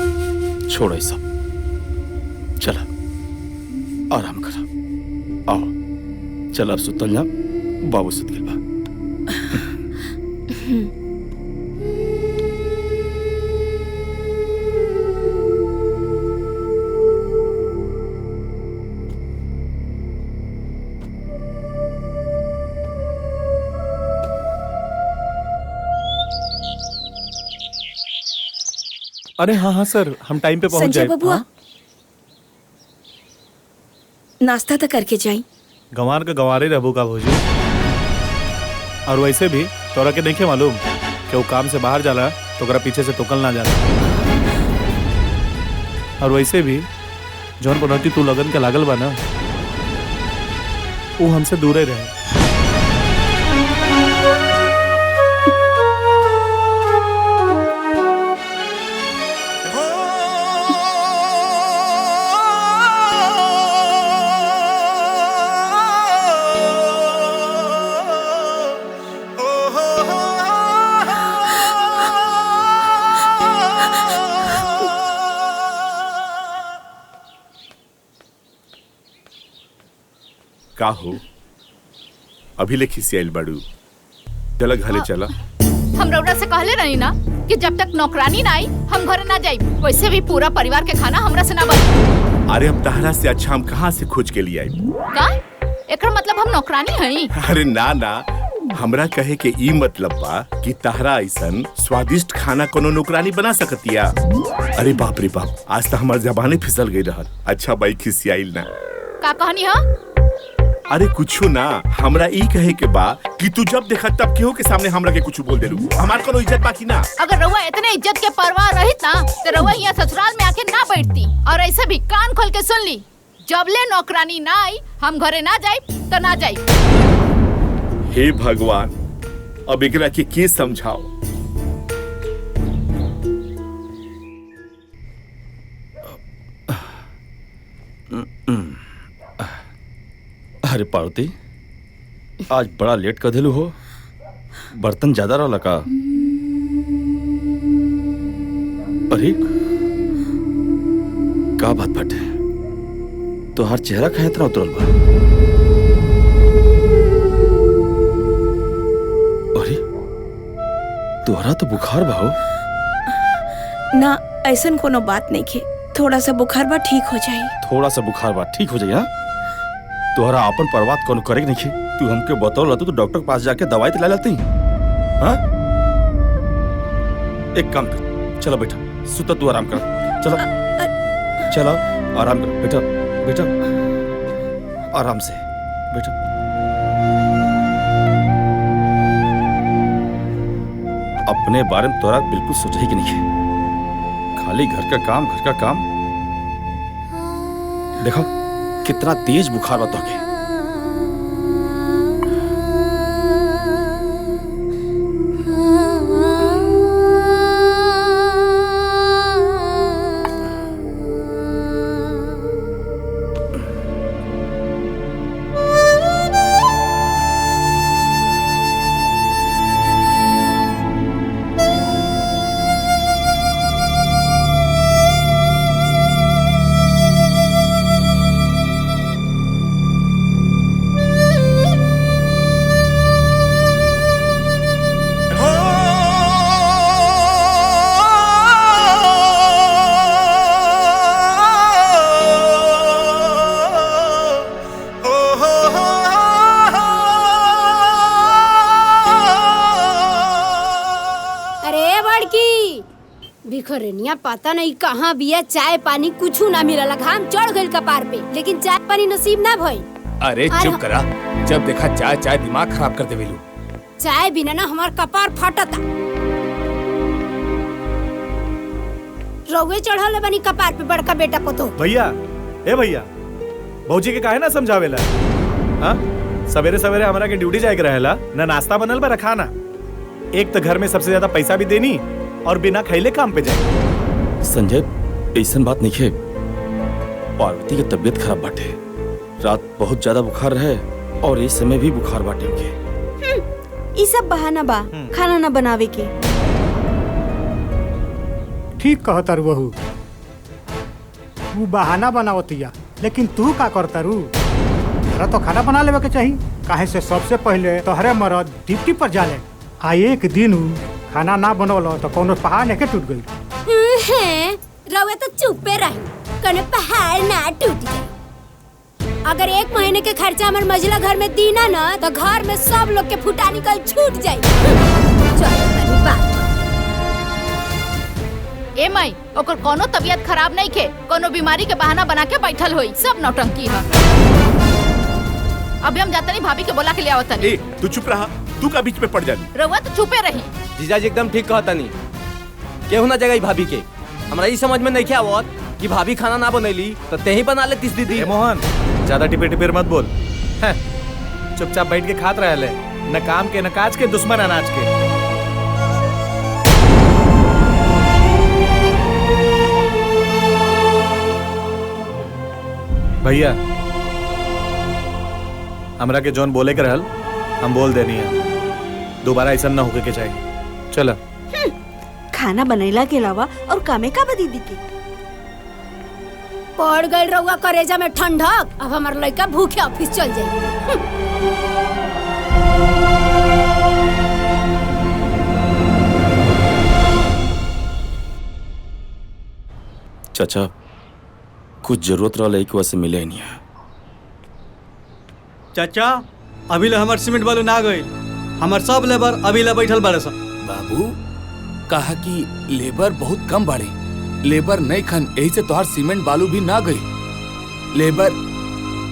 [SPEAKER 4] छोड़ो ये सब, चला आराम करा। आओ चल अब सुतल जा, बाबू सुत गेल बा।
[SPEAKER 10] अरे हाँ हाँ सर, हम टाइम पे पहुंच जाए।
[SPEAKER 3] संजय बबुआ, नाश्ता तो करके जाई।
[SPEAKER 10] गंवार का गंवारे रहबू का भोजी। और वैसे भी तोरा के देखे मालूम कि वो काम से बाहर जाला तो ओकरा पीछे से टोकल ना जाला। और वैसे भी जौन बनौती तू लगन के लागल बा ना, वो हमसे दूरे रहे।
[SPEAKER 8] का हो अभी ले खिसियाइल बाड़ू? चला घरे चला।
[SPEAKER 1] हम रउरा से कहले रही ना कि जब तक नौकरानी ना आई हम घर ना जाई। वैसे भी पूरा परिवार के खाना हमरा से ना बने।
[SPEAKER 8] अरे हम तहरा से अच्छा हम कहाँ से खोज के लिए आई?
[SPEAKER 1] का एकर मतलब हम नौकरानी हई?
[SPEAKER 8] अरे ना ना, हमरा कहे के ई मतलब बा कि तहरा ऐसन स्वादिष्ट खाना कोनो नौकरानी बना सकतिया। अरे बाप रे बाप, आज तो हमार जबाने फिसल गई रहल। अच्छा भाई खिसियाइल ना।
[SPEAKER 1] का कहनी हा?
[SPEAKER 8] अरे कुछो ना, हमरा ई कहे के बा कि तू जब देखा तब केहू के सामने हमरा के कुछ बोल देलू। हमार कोनो इज्जत बाकी ना।
[SPEAKER 1] अगर रउआ इतने इज्जत के परवाह रहित ना तो रउआ यहाँ ससुराल में आके ना बैठती और ऐसे भी कान खोल के सुन ली, जबले नौकरानी ना आई हम घरे ना जाई तो ना जाई।
[SPEAKER 8] हे भगवान, अब एकरा के की समझाओ।
[SPEAKER 4] अरे पार्वती, आज बड़ा लेट कर दिलू हो। बर्तन ज्यादा रहा का? अरे का बात बाटे, तोहार चेहरा काहे इतना उतरल बा? अरे तोहरा तो बुखार बा हो।
[SPEAKER 3] ना ऐसन कोनो बात नहीं खे, थोड़ा सा बुखार बा ठीक हो जाई।
[SPEAKER 4] थोड़ा सा बुखार बा ठीक हो जाई? हाँ, तोहरा अपन परवात कोनो करे नहीं। तू हमके बतौल तो डॉक्टर के पास जाके दवाई तो ला लेती। हाँ, एक काम कर, चलो बेटा सुता, तू आराम कर। चलो चलो आराम कर बेटा, बेटा आराम से बेटा। अपने बारे में तोरा बिल्कुल सोचा ही कि नहीं है, खाली घर का काम घर का काम। देखो कितना तेज बुखार बा तोहके।
[SPEAKER 2] भिखरनिया पता नहीं कहाँ बिया, चाय पानी कुछ ना मिलला। घाम चढ़ गइल कपार पे, लेकिन चाय पानी नसीब ना भइल।
[SPEAKER 12] अरे चुप करा, जब देखा चाय चाय दिमाग खराब कर देवेलू।
[SPEAKER 2] चाय बिना ना हमार कपार फटता। रउए चढ़ल बनी कपार पे बड़का बेटा पतो।
[SPEAKER 10] भैया, ए भैया, भौजी के काहे ना समझावेला? हाँ, सवेरे सवेरे हमारा के ड्यूटी जाए के रहेला, ना नाश्ता बनल बा खाना। एक तो घर में सबसे ज्यादा पैसा भी देनी और बिना खैले काम पे जाए।
[SPEAKER 4] संजय, ऐसन बात नहीं है, पार्वती की तबीयत खराब बाटे, रात बहुत ज्यादा बुखार रहे और इस समय भी बुखार बाटे उनके।
[SPEAKER 13] ये सब बहाना बा खाना ना बनावे के।
[SPEAKER 5] ठीक कहता रू बहू, तू बहाना बनावतिया, लेकिन तू का करता रू? तोरा तो खाना बना लेवे के चाहिए, काहे से सबसे पहले तोहरे मरद ड्यूटी पर जाले। आ एक दिन खाना ना बनौलो तो कोनो पहाड़ नहीं के टूट गई।
[SPEAKER 2] रउए तो चुपे रही, कोनो पहाड़ ना टूट जाए। अगर एक महीने के खर्चा हमारे मझला घर में दीना ना, तो घर में सब लोग के फुटा निकल छूट जाए।
[SPEAKER 1] ए माई, ओकर कोनो तबीयत खराब नहीं के, कोनो बीमारी के बहाना बना के बैठल होई, सब नौटंकी है। अभी हम जाते नहीं, भाभी के बोला के ले आवत नहीं।
[SPEAKER 8] तू चुप रहा, तू का बीच में पड़ जानी।
[SPEAKER 1] रउआ तो चुपे रही।
[SPEAKER 7] जीजाजी एकदम ठीक कहता नहीं, केहू ना जगह भाभी के। हमरा ये समझ में नहीं क्या आवत कि भाभी खाना ना बनैली तो ते ही बना लेतीस दीदी।
[SPEAKER 10] मोहन, ज्यादा टिपे टिपेर मत बोल। चुपचाप बैठ के खात रहे, न काम के न काज के, दुश्मन अनाज के। भैया, हमरा के जौन बोले के रहल हम बोल देनी है, दोबारा ऐसा न होके के चाहिए। चला।
[SPEAKER 13] खाना बनैला के अलावा और कामे का बा दीदी के?
[SPEAKER 2] पड़ गई रउआ करेजा में ठंडक, अब हमार लड़का भूखे ऑफिस चल जाए।
[SPEAKER 4] चाचा, कुछ जरूरत रहा एक वैसे मिले नहीं है।
[SPEAKER 11] चाचा, अभी ले हमार सीमेंट बालू ना गई, हमार सब लेबर अभी ले बैठल बारे सब।
[SPEAKER 12] बाबू कहा कि लेबर बहुत कम बढ़े, लेबर नहीं खन, यही से तोहार सीमेंट बालू भी ना गई। लेबर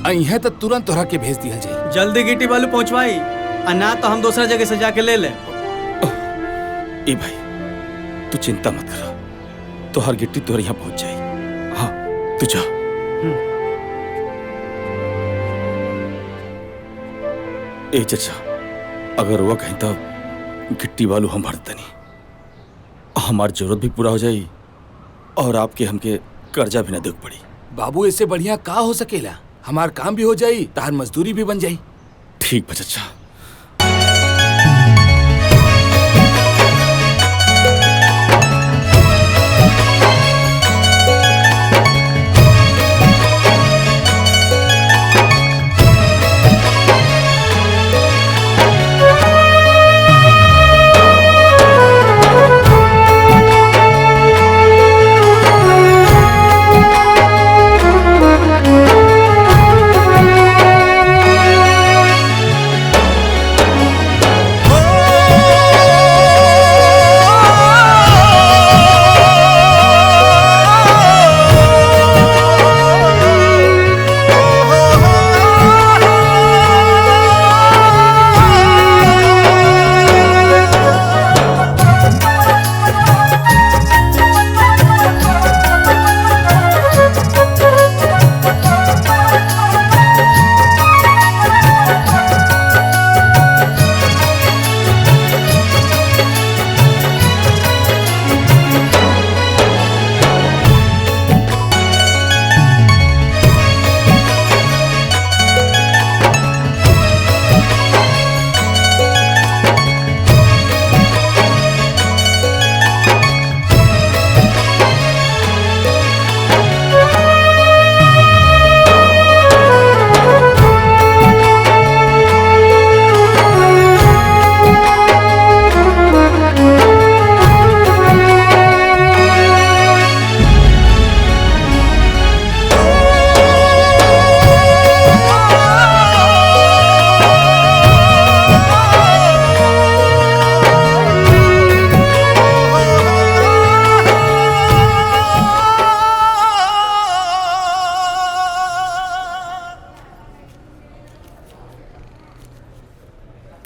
[SPEAKER 12] अइहे तो तुरंत तोहरा के भेज दिया जाए।
[SPEAKER 11] जल्दी गिट्टी बालू पहुंचवाई, और ना तो हम दूसरा जगह से जाके ले ले।
[SPEAKER 4] ए भाई, तू चिंता मत कर, तोहर गिट्टी तोहर यहाँ पहुंच जाए। तू जा। ए चचा, अगर वो कहीं तो गिट्टी बालू हम भरते नहीं, हमारी जरूरत भी पूरा हो जाई और आपके हमके कर्जा भी ना देख पड़ी।
[SPEAKER 12] बाबू इससे बढ़िया का हो सकेला, हमार काम भी हो जाई, तार मजदूरी भी बन जाई।
[SPEAKER 4] ठीक बा चचा।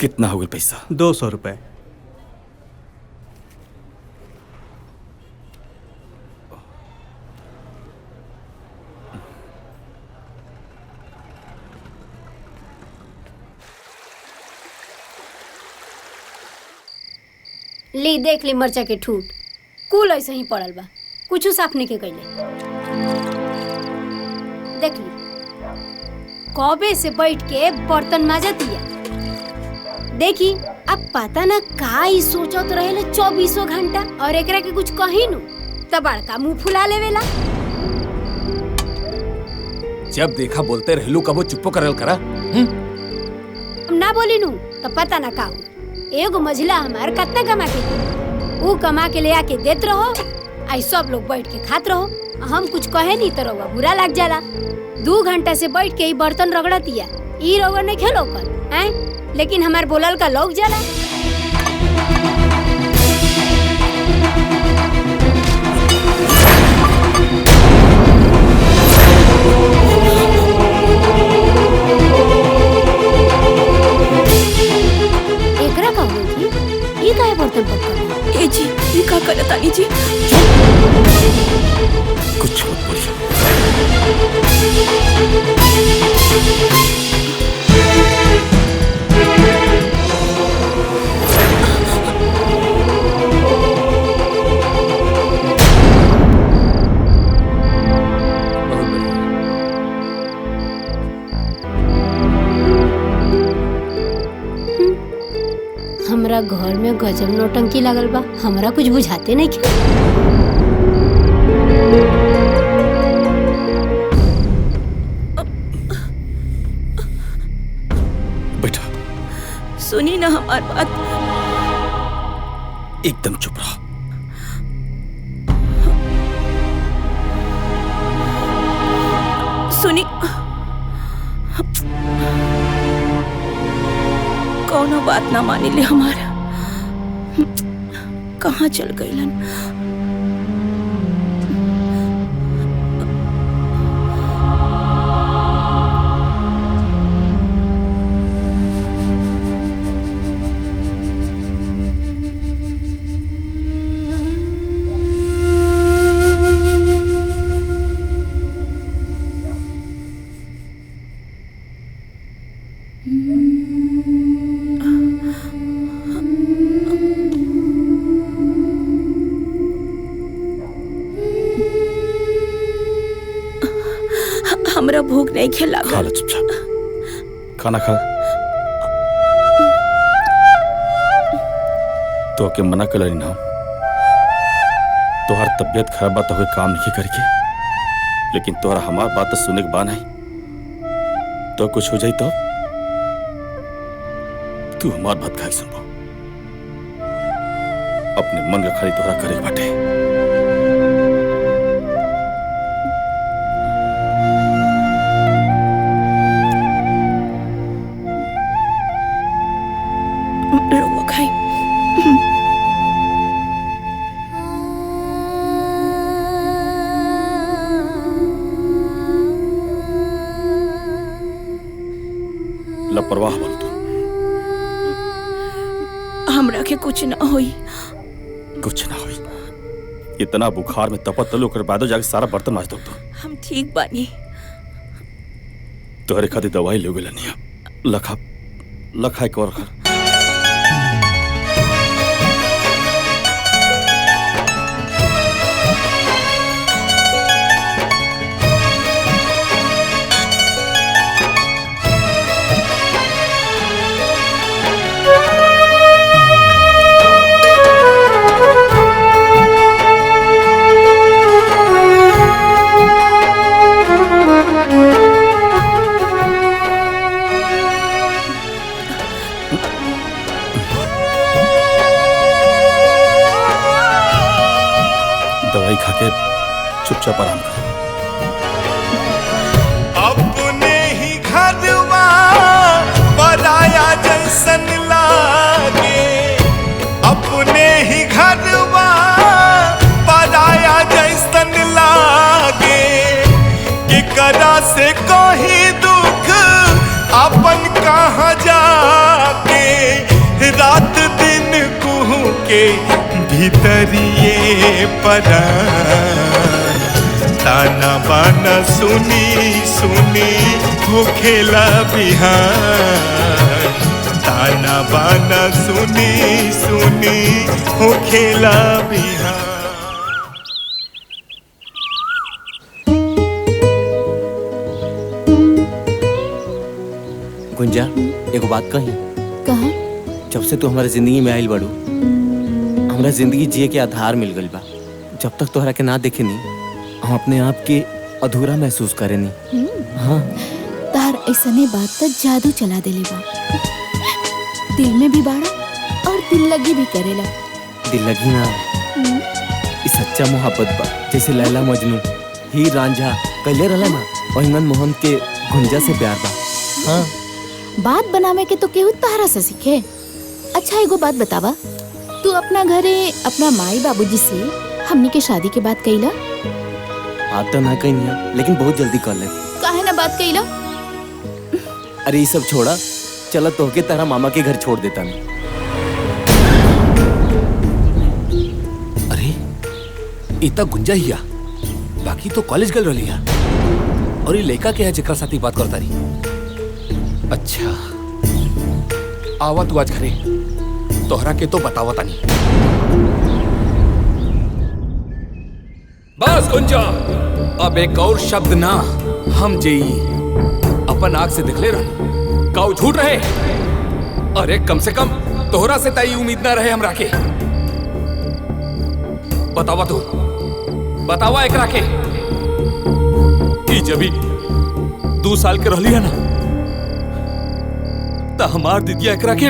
[SPEAKER 4] कितना हो गया पैसा?
[SPEAKER 11] 200 रुपए।
[SPEAKER 2] ली देख ली मरचा के ठूट, कुल ऐसे ही पड़ल बा, कुछ साफ नहीं के कैले। देख ली कबे से बैठ के बर्तन माजतिया। देखी अब पता ना का ही सोचत रहेले 24 घंटा, और एकरा के कुछ कही नु त बड़का मुंह फुला लेवेला।
[SPEAKER 12] जब देखा बोलते रहलू, कबो चुप्पो करल करा।
[SPEAKER 2] ना बोली नु त पता ना का एगो मझिला हमार कितना कमा के वो कमा के ले आके देत रहो, आई सब लोग बैठ के खात रहो। हम कुछ कहे नहीं तो रउआ बुरा लग जाला। 2 घंटा से बैठ के ही बर्तन रगड़तिया, ई रउआ ने खेलो कर हैं, लेकिन हमार बोलल का लोग जाला। एकरा का होई थी, ई काहे बर्तन पकड़
[SPEAKER 3] ए जी, ई का करत आनी जी?
[SPEAKER 4] कुछ मत बोलिए।
[SPEAKER 2] हमरा घर में गजब नौटंकी लागल बा, हमरा कुछ बुझाते नहीं क्या।
[SPEAKER 4] बैठा,
[SPEAKER 3] सुनी ना हमार बात।
[SPEAKER 4] एकदम चुप रहो।
[SPEAKER 3] सुनी, कौनो बात ना मानी ले हमारा, कहाँ चल गईलन। हमरा भूख नहीं खेला।
[SPEAKER 4] खा ले चुपचाप, खाना खा। तो के मना कर ना, तोहार तबीयत खराब बात हो काम नहीं करके, लेकिन तोहरा हमार बात तो सुने के बाद नहीं तो कुछ हो जाई तो तू हमार बात खाई सुनबो। अपने मन का खाली तोहरा करे बाटे।
[SPEAKER 3] रउआ खाई।
[SPEAKER 4] लापरवाह बोल तू।
[SPEAKER 3] हमरा के कुछ ना होई।
[SPEAKER 4] कुछ ना होई? इतना बुखार में तपत तलो कर बाद जाके सारा बर्तन मांज दो।
[SPEAKER 3] हम ठीक बानी।
[SPEAKER 4] तोहरे खातिर दवाई ले गेला नहीं, लखा लखा एक और खा। दवाई खा के चुपचाप आराम कर।
[SPEAKER 8] अपने ही घरवा पराया जैसन लागे, अपने ही घरवा पराया जैसन लागे, कि करा से कोई दुख अपन कहाँ जाके, रात दिन कुहू के भीतरिए परान, ताना बाना सुनी सुनी भूखेला बिहान, ताना बाना सुनी सुनी भूखेला बिहान।
[SPEAKER 7] गुंजा, एगो बात कही।
[SPEAKER 1] कहा?
[SPEAKER 7] जब से तू हमारे जिंदगी में आइल बड़ू, हमरा जिंदगी जिए के आधार मिल गइल बा। जब तक तोहरा के ना देखे नी, हम अपने आप के अधूरा महसूस करे नी। हाँ,
[SPEAKER 1] तार ऐसने बात तो जादू चला देले बा। दिल में भी बाड़ा और दिल लगी भी करेला।
[SPEAKER 7] दिल लगी ना, इस सच्चा मोहब्बत बा। जैसे लैला मजनू हीर रांझा कहले रहला ना, वही मनमोहन के गुंजा से प्यार बा। हाँ,
[SPEAKER 1] बात बनावे के तो केहू तारा से सीखे। अच्छा एगो बात बतावा, तू अपना घरे अपना माई बाबूजी से हमनी के शादी के बात कइला?
[SPEAKER 7] बात तो ना कहीं लेकिन बहुत जल्दी कर ले।
[SPEAKER 1] काहे ना बात कइला?
[SPEAKER 7] अरे ये सब छोड़ा, चला तोहके तारा मामा के घर छोड़ देता मैं।
[SPEAKER 12] अरे इतना गुंजा हिया, बाकी तो कॉलेज गल रही है। और ये लड़का के है जेकर साथ ही बात करता रही। अच्छा आवा तू आज घरे, तोहरा के तो बतावा तानी। बस गुंजा, अब एक और शब्द ना हम जेई अपन आँख से दिखले रहनी, काऊ झूठ रहे। अरे कम से कम तोहरा से ताई उम्मीद ना रहे हमरा के। बतावा तू, बतावा एकरा के कि जब 2 साल के रहली है ना, ता हमार दीदिया एकरा के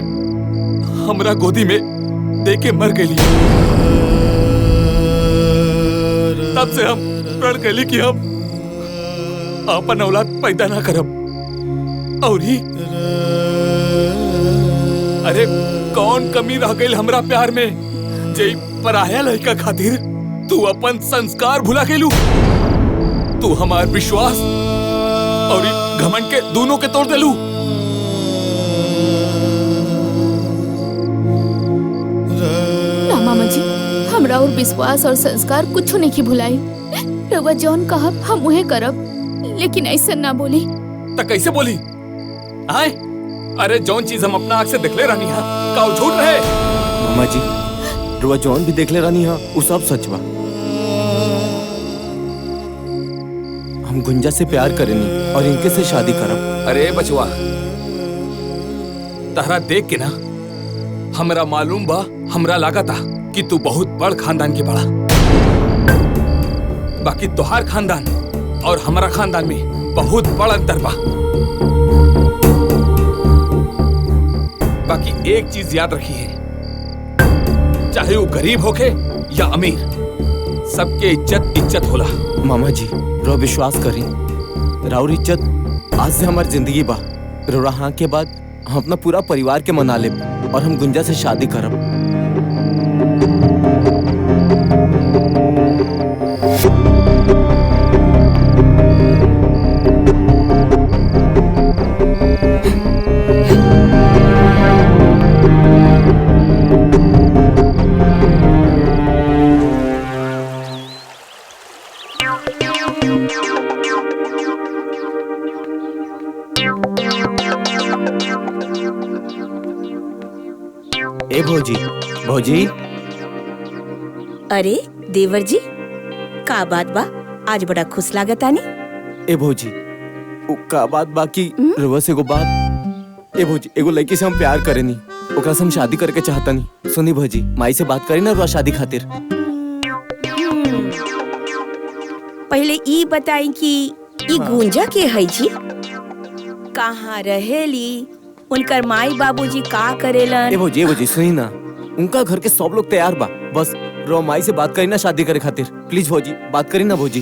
[SPEAKER 12] हमरा गोदी में दे के मर गई। तब से हम प्रण कैली कि हम अपन औलाद पैदा ना करब। और ही अरे कौन कमी रह गई हमरा प्यार में, जे पराया लड़का खातिर तू अपन संस्कार भुला गेलू। तू हमार विश्वास और घमंड के दोनों के तोड़ देलू।
[SPEAKER 1] ना मामा जी, हमरा और विश्वास और संस्कार कुछ नहीं की भुलाई। रउआ जौन कहब हम उहे करब, लेकिन ऐसा ना बोली।
[SPEAKER 12] तो कैसे बोली? आए अरे जौन चीज हम अपना आँख से देखले रहनी है, का झूठ रहे?
[SPEAKER 7] मामा जी, रुआ जौन भी देखले रहनी है, वो सब सच बा। हम गुंजा से प्यार करेनी और इनके से शादी करब।
[SPEAKER 12] अरे बचवा, तहरा देख के ना हमरा मालूम बा, हमरा लागता कि तू बहुत बड़ खानदान के बड़ा। बाकी तोहार खानदान और हमारा खानदान में बहुत बड़ अंतर बा। बाकी एक चीज याद रखिए, चाहे वो गरीब होके या अमीर, सबके इज्जत इज्जत होला।
[SPEAKER 7] मामा जी रो विश्वास करी, राउर इज्जत आज से हमारी जिंदगी बा। रो हाँ के बाद हम अपना पूरा परिवार के मना ले और हम गुंजा से शादी करब। ए भौजी, भौजी।
[SPEAKER 3] अरे देवर जी, का बात बा? आज बड़ा खुश लागत आनी।
[SPEAKER 7] ए भौजी, उ का बात बाकी रवा से एगो बात। ए भौजी, एगो लड़की से हम प्यार करेनी, ओकरा से हम शादी करके चाहतनी। सुनी भौजी, माई से बात करी ना रवा शादी खातिर।
[SPEAKER 3] पहले ई बताई कि ई गुंजा के है जी? कहाँ रहेली? उनकर माई बाबूजी का करेलन?
[SPEAKER 7] ए भौजी सुनी ना, उनका घर के सब लोग तैयार बा, बस रवा माई से बात करी ना शादी करे खातिर। प्लीज भौजी बात करी ना भौजी।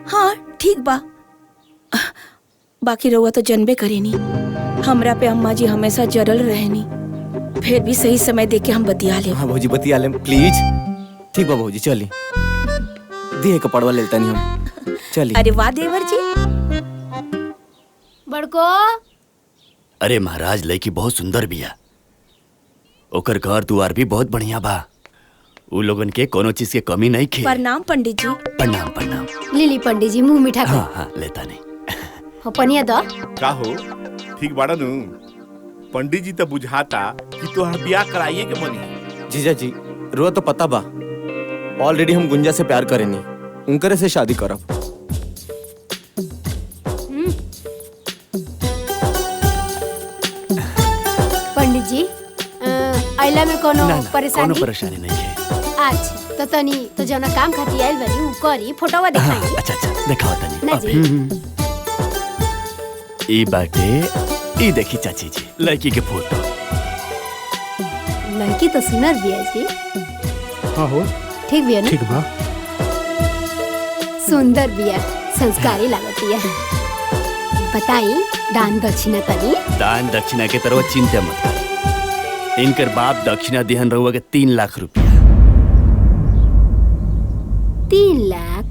[SPEAKER 3] हाँ ठीक बा। बाकी रउआ तो जनबे करेनी, हमरा पे अम्मा जी हमेशा जरल रहेनी। फिर भी सही समय देख के हम बतिया ले।
[SPEAKER 7] हाँ भौजी बतिया ले प्लीज। ठीक बा भौजी, चली दिए कपड़वा लेता नहीं हम, चली।
[SPEAKER 3] अरे वाह देवर जी।
[SPEAKER 2] बड़को।
[SPEAKER 6] अरे महाराज, लड़की बहुत सुंदर बिया, ओकर घर दुआर भी बहुत बढ़िया बा। उ लोगन के कोनो चीज के कमी नहीं खे।
[SPEAKER 3] प्रणाम पंडित जी।
[SPEAKER 6] प्रणाम प्रणाम।
[SPEAKER 2] लिली पंडित जी, मुंह मीठा कर।
[SPEAKER 6] हाँ हाँ, लेता नहीं।
[SPEAKER 2] हो पनिया दो।
[SPEAKER 8] का हो, ठीक बाड़ा नु? पंडित जी तो बुझाता कि तोहर ब्याह कराइए के मनी।
[SPEAKER 7] जीजा जी रो तो पता बा, ऑलरेडी हम गुंजा से प्यार करेनी, उनकरे से शादी करब।
[SPEAKER 2] पंडित जी, आइला में कोनो परेशानी?
[SPEAKER 6] कोनो परेशानी नहीं है।
[SPEAKER 2] अच्छा तो तनी तो जना काम खाती आइल बनी उ करी, फोटोवा दिखाई।
[SPEAKER 6] अच्छा अच्छा, दिखाओ तनी।
[SPEAKER 2] ना जी।
[SPEAKER 6] ई बाटे, ई देखी चाची जी लड़की के फोटो।
[SPEAKER 2] लड़की तो सुनर बिया जी।
[SPEAKER 5] हाँ हो,
[SPEAKER 2] ठीक बिया ना?
[SPEAKER 5] ठीक बा।
[SPEAKER 2] सुंदर बिया, संस्कारी लागतिया। बताई दान दक्षिणा तनी।
[SPEAKER 6] दान दक्षिणा के तरह चिंता मत करी। इनकर बाप दक्षिणा दिहन रहुआ के 3 लाख रुपया।
[SPEAKER 2] 3 लाख?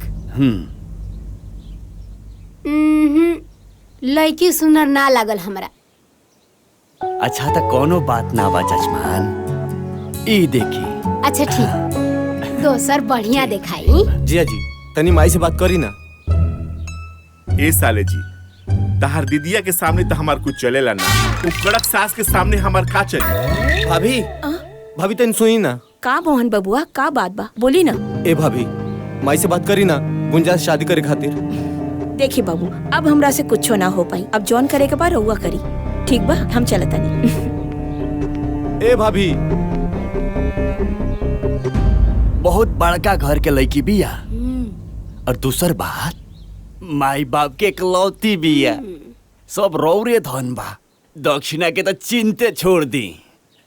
[SPEAKER 2] लड़की सुनर ना लागल हमरा।
[SPEAKER 6] अच्छा तो कोनो बात ना बा जजमान, ई देखी।
[SPEAKER 2] अच्छा ठीक, दोसर बढ़िया दिखाई।
[SPEAKER 7] जिया जी तनी माई से बात करी ना।
[SPEAKER 8] ए साले जी, तहार दीदिया के सामने तो हमार कुछ चलेला ना, वो कड़क सास के सामने हमार का चली?
[SPEAKER 7] भाभी, भाभी तनी सुनी ना।
[SPEAKER 3] का मोहन बबुआ, का बात बा? बोली ना।
[SPEAKER 7] ए भाभी, माई से बात करी ना गुंजा से शादी करे खातिर।
[SPEAKER 3] देखिए बाबू, अब हमरा से कुछ ना हो पाई। अब जॉन करे के बाद रउआ करी, ठीक बा? हम चलता नहीं।
[SPEAKER 7] ए भाभी,
[SPEAKER 6] बहुत बड़का घर के लड़की बिया, और दूसर बात माई बाप के इकलौती बिया। सब रौरे धन बा। दक्षिणा के तो चिंते छोड़ दी,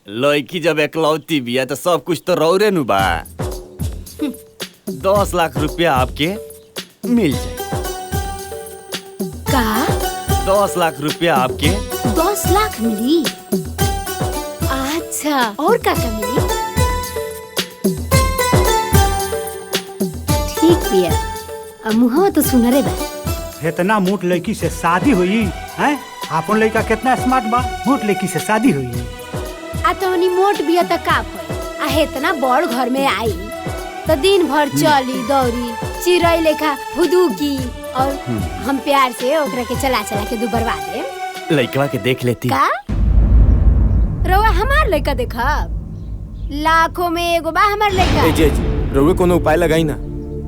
[SPEAKER 6] लड़की जब इकलौती बिया तो सब कुछ तो रौरे नु बा। 10 लाख रुपया आपके मिल जाए।
[SPEAKER 2] का?
[SPEAKER 6] 10 लाख रुपया आपके।
[SPEAKER 2] 10 लाख मिली? अच्छा, और का मिली? ठीक बिया। अब मुहवा तो सुनरे बा।
[SPEAKER 5] इतना मोट लड़की से शादी हुई है? आपन लड़का कितना स्मार्ट बा, मोट लड़की से शादी हुई।
[SPEAKER 2] आ तोनी मोट बिया त का होई? आ इतना बड़ घर में आई तो दिन भर चली दौड़ी चिड़ै लेखा फुदूकी, और हम प्यार से ओकरा के चला चला के दुबरवा दे।
[SPEAKER 6] लड़कवा के देख लेती।
[SPEAKER 2] का? रउआ हमार लड़का देखा? लाखों में एगो बा हमार लड़का।
[SPEAKER 7] ए जी, रउए कोनो उपाय लगाई ना,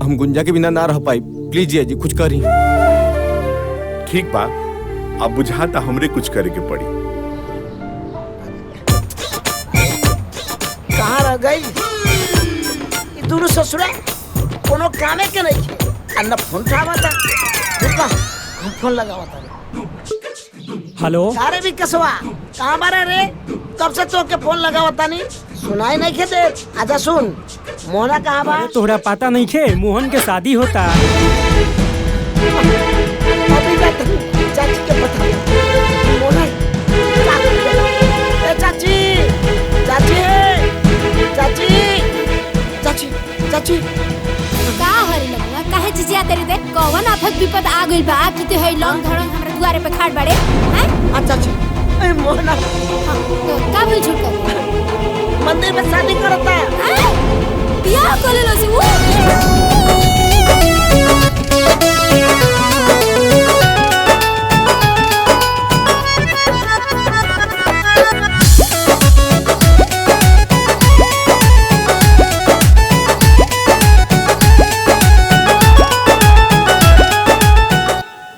[SPEAKER 7] हम गुंजा के बिना ना रह पाई। प्लीज जिया जी कुछ करी।
[SPEAKER 8] ठीक बा, अब बुझाता हमरे कुछ करे के पड़ी।
[SPEAKER 9] कहाँ रह गई दोनों ससुरा? कोनो कामे के नहीं है। अन्ना फोन उठावा था, रुका हम फोन लगावा था।
[SPEAKER 14] हेलो
[SPEAKER 9] सारे भी कसवा कहाँ बारे रे? कब से तो के फोन लगावा था नहीं सुनाई नहीं खेते। आजा सुन, मोहना कहाँ बा?
[SPEAKER 14] तोहरा पता नहीं खे मोहन के शादी होता।
[SPEAKER 9] अभी जाते चाची के बता। मोहना ए चाची, चाची, चाची, चाची, चाची।
[SPEAKER 2] का हरी लगला काहे चिचिया तेरे दे? कौन आफत विपद आ गइल बा कि ते है लौंग धड़ंग हमरा दुआरे पे खाड़ बाड़े हैं?
[SPEAKER 9] अच्छा चाची, ए मोहना
[SPEAKER 2] तो का बोल झूठ कर?
[SPEAKER 9] मंदिर में शादी करता है।
[SPEAKER 2] बियाह कर लो से वो।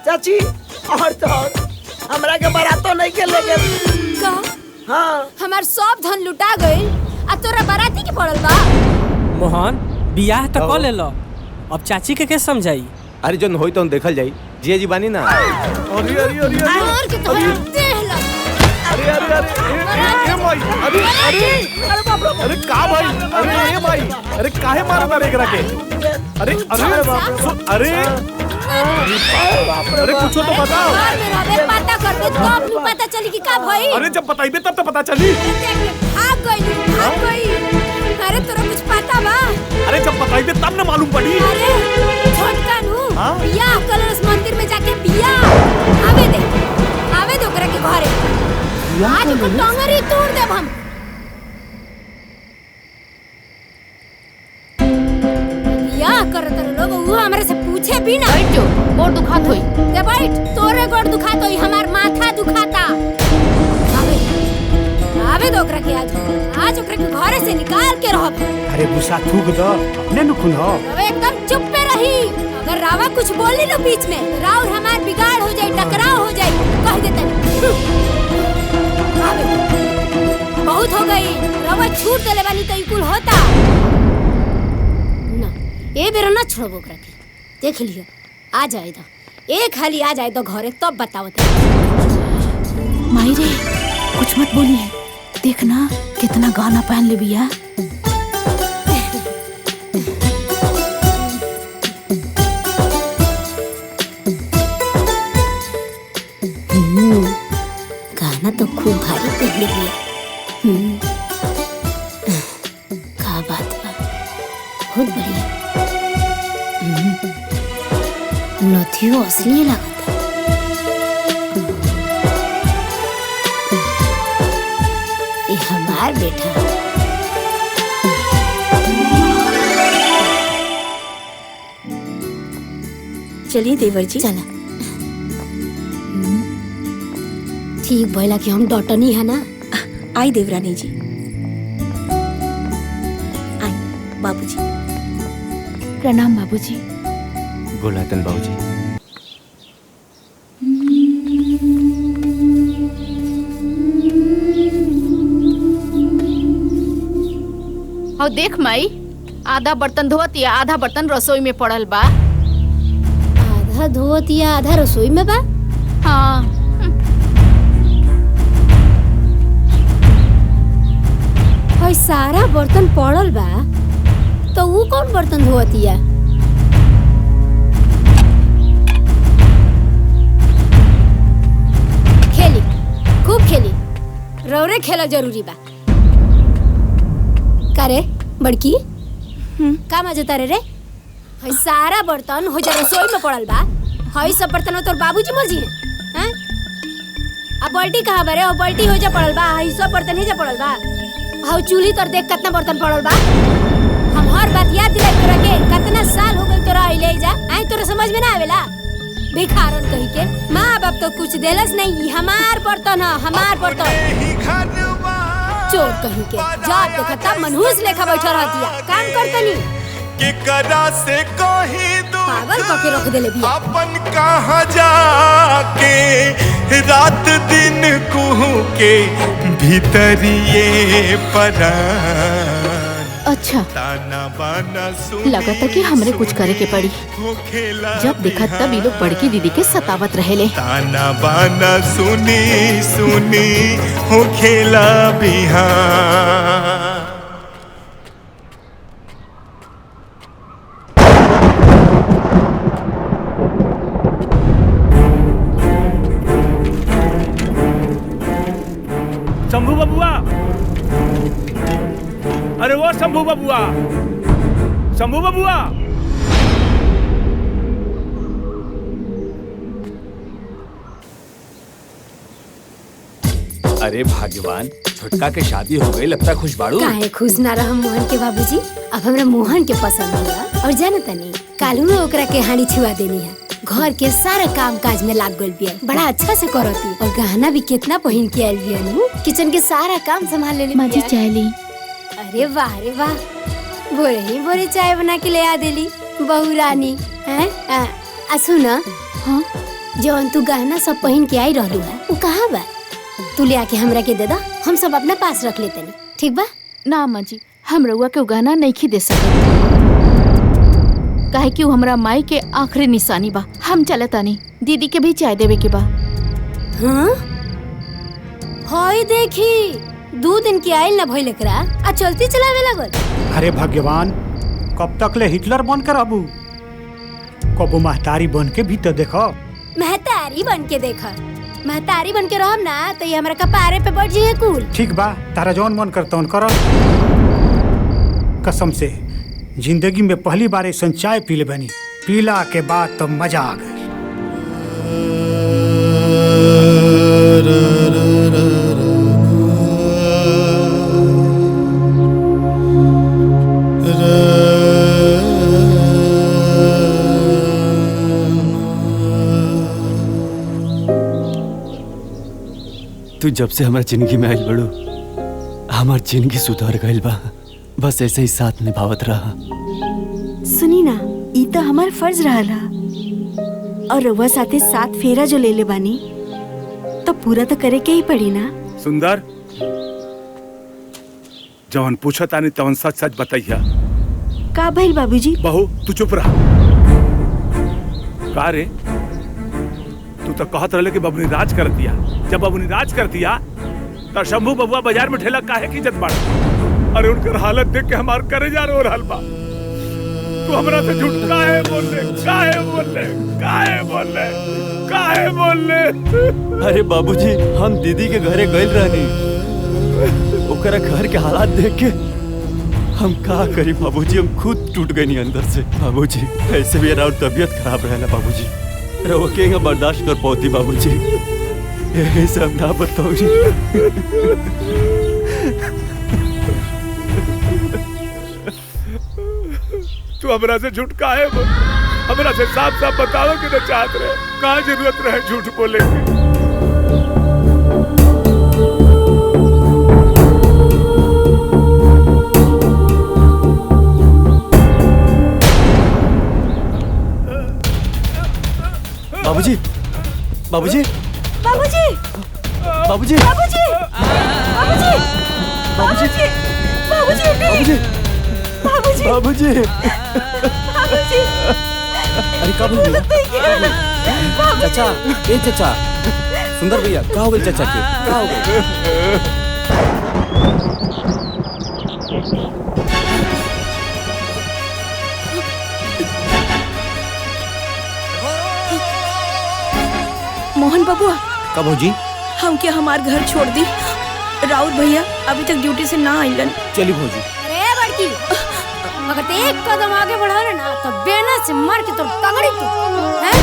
[SPEAKER 9] चाची और तो और हमरा के बारातो नहीं के ले गेल
[SPEAKER 2] का?
[SPEAKER 9] हाँ
[SPEAKER 2] हमार सब धन लुटा गइल आ तोरा बाराती के पड़ल बा।
[SPEAKER 14] मोहन बियाह तो कर ले लो, अब चाची के कैसे समझाई?
[SPEAKER 7] अरे जन होई तो देखल जाई। जिया जी बानी ना।
[SPEAKER 8] अरे अरे अरे
[SPEAKER 2] और के तो देह ला।
[SPEAKER 8] अरे अरे अरे भाई, अरे अरे
[SPEAKER 9] अरे बाप रे,
[SPEAKER 8] अरे का भाई? अरे ए भाई, अरे काहे मारा रे एकरा के? अरे अरे बाप, अरे अरे कुछ तो बताओ।
[SPEAKER 2] घर में रहबे पता कर दे तो अपनी पता चली कि का भई।
[SPEAKER 8] अरे जब बताइबे तब तो पता चली।
[SPEAKER 2] भाग गई। अरे तोरा कुछ पता बा?
[SPEAKER 8] अरे जब बताइबे तब ना मालूम पड़ी।
[SPEAKER 2] अरे छोटका नु बियाह कलश मंदिर में जाके बियाह आवे दे ओकरा के घरे। आज को टंगरी तोड़ देब हम। बियाह करत लोग वो हमरे से पूछे भी ना।
[SPEAKER 1] बैठ जो, गोड़ दुखात होई।
[SPEAKER 2] दे बैठ, तोरे गोड़ दुखात होई, हमार माथा दुखाता। आवे दो ओकरा के आज ओकरा के घरे से निकाल के रहब।
[SPEAKER 5] अरे गुस्सा थूक दो, अपने न खुन हो।
[SPEAKER 2] अब एकदम चुप पे रही। अगर रावा कुछ बोली लो बीच में, राव हमार बिगाड़ हो जाए, टकराव हो जाए, कह देता बहुत हो गई। रावा छूट देले वाली तो इकुल होता ना। ए बेर ना छोड़बो ओकरा के। देख लियो आ जाए तो एक हाली आ जाए तो घरे तब बतावत।
[SPEAKER 1] माई रे कुछ मत बोलिए, देखना कितना गाना पहन ले बिया।
[SPEAKER 2] गाना तो खूब भारी पहन लिया। का बात बा, बहुत बढ़िया। नथियो असली लगता। ये हमार बेटा।
[SPEAKER 3] चलिए देवर जी।
[SPEAKER 2] चला ठीक भइला कि हम डटनी है ना।
[SPEAKER 3] आई देवरानी जी, आई बाबूजी।
[SPEAKER 1] प्रणाम बाबूजी।
[SPEAKER 7] गोलातन बाबूजी।
[SPEAKER 1] और देख माई, आधा बर्तन धोत या आधा बर्तन रसोई में पड़ल बा।
[SPEAKER 2] आधा धोत या आधा रसोई में बा?
[SPEAKER 1] हाँ।
[SPEAKER 2] भाई सारा बर्तन पड़ल बा तो वो कौन बर्तन धोतिया? खेली खूब खेली, रौरे खेला जरूरी बा। करे बड़की का मजा रे? भाई सारा बर्तन हो जा रसोई में पड़ल बा। हई सब बर्तन तोर बाबूजी मर्जी है? अब बाल्टी कहाँ बरे? और बाल्टी हो जा पड़ल बा। हई सब बर्तन ही जा पड़ल बा। हाउ चूल्ही तर देख कितना बर्तन पड़ल बा। हम हर बात याद दिलाई तोरा के। कितना साल हो गई तोरा आइले जा, आई तोरा समझ में ना आवेला? भिखारन कही के माँ बाप तो कुछ देलस नहीं। हमार बर्तन है, हमार बर्तन। चोर कही के जा देखा तब मनहूस लेखा बैठा रहतिया। काम करतनी
[SPEAKER 8] कि करा से को
[SPEAKER 2] पागल करके रख देले बिया।
[SPEAKER 15] अपन कहाँ जाके रात दिन कुहू के भीतरिए परान।
[SPEAKER 1] अच्छा लगा था कि हमरे कुछ करे के पड़ी। जब देखा तब ये लोग बड़की दीदी के सतावत रहेले।
[SPEAKER 15] ताना बाना सुनी सुनी हो खेला बिहान।
[SPEAKER 8] शंभू बबुआ, अरे वो शंभू बबुआ, शंभू बबुआ।
[SPEAKER 12] अरे भाग्यवान, छोटका के शादी हो गई, लगता खुश बाड़ू।
[SPEAKER 2] काहे खुश ना रह मोहन के बाबूजी। अब हमरा मोहन के पसंद होला और जाना तनी कालू ओकरा के हानि छुआ देनी है। घर के सारा काम काज में लाग गइल बिया, बड़ा अच्छा से करती और गहना भी कितना पहन के आइल बिया नु। किचन के सारा काम संभाल लेली।
[SPEAKER 1] माँ जी चाय ली।
[SPEAKER 2] अरे वाह रे वाह, भोरे ही भोरे चाय बना के ले आ देली बहू रानी। हैं सुना, हाँ जौन तू गहना सब पहन के आई रहलू है वो कहाँ बा? तू ले आके हमरा के दे दा, हम सब अपना पास रख लेते नहीं, ठीक बा?
[SPEAKER 1] ना माँ जी, हम रउआ के गहना नहीं दे सकते, काहे कि वो हमरा माई के आखिरी निशानी बा। हम चलता नहीं, दीदी के भी चाय देवे के बा।
[SPEAKER 2] हाँ हाय देखी 2 दिन की आइल ना भइल एकरा आ चलती चलावे लागल।
[SPEAKER 5] अरे भगवान, कब तक ले हिटलर बन कर रहबू? कबो महतारी बन के भी तो देखो।
[SPEAKER 2] महतारी बन के देखा, महतारी बन के रहम ना तो ये हमरा कपारे पे बढ़ जाए कुल।
[SPEAKER 5] ठीक बा, तारा जौन मन करता उन करो। कसम से जिंदगी में पहली बार ऐसा चाय पी ले बनी, पीला के बाद तो मजा आ गई।
[SPEAKER 6] तू जब से हमारा जिंदगी में आइल बड़ू, हमार जिंदगी सुधर गइल बा। बस ऐसे ही साथ निभावत रहा।
[SPEAKER 13] सुनी ना, ई तो हमार फर्ज रहला और रउआ साथे 7 फेरा जो ले ले बानी तो पूरा तो करे के ही पड़ी ना।
[SPEAKER 8] सुंदर, जवन पूछा तानी तवन सच सच बताइया।
[SPEAKER 13] का भइल बाबूजी?
[SPEAKER 8] बहू तू चुप रहा। का रे, तू तो कहत रहले कि बबुनी राज कर दिया। जब बबुनी राज कर दिया तो शंभू बबुआ बाजार में ठेला काहे की इज्जत बाड़? अरे उनकर हालत देख के हमार करेजा रो रहल बा। तू हमरा से झूठ काहे बोल ले? काहे बोल ले? काहे बोल ले? काहे बोल ले?
[SPEAKER 6] अरे बाबूजी, हम दीदी के घरे गइल रहनी, ओकरा घर के हालात देख के हम का करी बाबूजी, हम खुद टूट गए अंदर से। बाबूजी ऐसे भी और तबीयत खराब रहेला बाबूजी, रहो के बर्दाश्त कर पाती बाबूजी, यही सब ना बताओ।
[SPEAKER 8] तू हमरा से झूठ काहे बोल? हमरा से साफ साफ बताओ कि न चाहत रहे, कहाँ जरूरत रहे झूठ बोले की?
[SPEAKER 6] बाबूजी, बाबूजी,
[SPEAKER 13] बाबूजी,
[SPEAKER 6] बाबूजी,
[SPEAKER 13] बाबूजी, बाबूजी, बाबूजी, बाबूजी, बाबूजी,
[SPEAKER 6] बाबूजी,
[SPEAKER 13] बाबूजी।
[SPEAKER 7] अरे का बोल चाचा? ए चाचा, सुंदर भैया, का हो गई चाचा के? का हो गई?
[SPEAKER 3] मोहन बबुआ,
[SPEAKER 7] का भौजी?
[SPEAKER 3] हम क्या हमार घर छोड़ दी? राउत भैया अभी तक ड्यूटी से ना आइलन।
[SPEAKER 7] चली भौजी।
[SPEAKER 2] अरे बड़की, अगर ते एक कदम आगे बढ़ा ना तो बेना से मार के तो तगड़ी तू, हैं?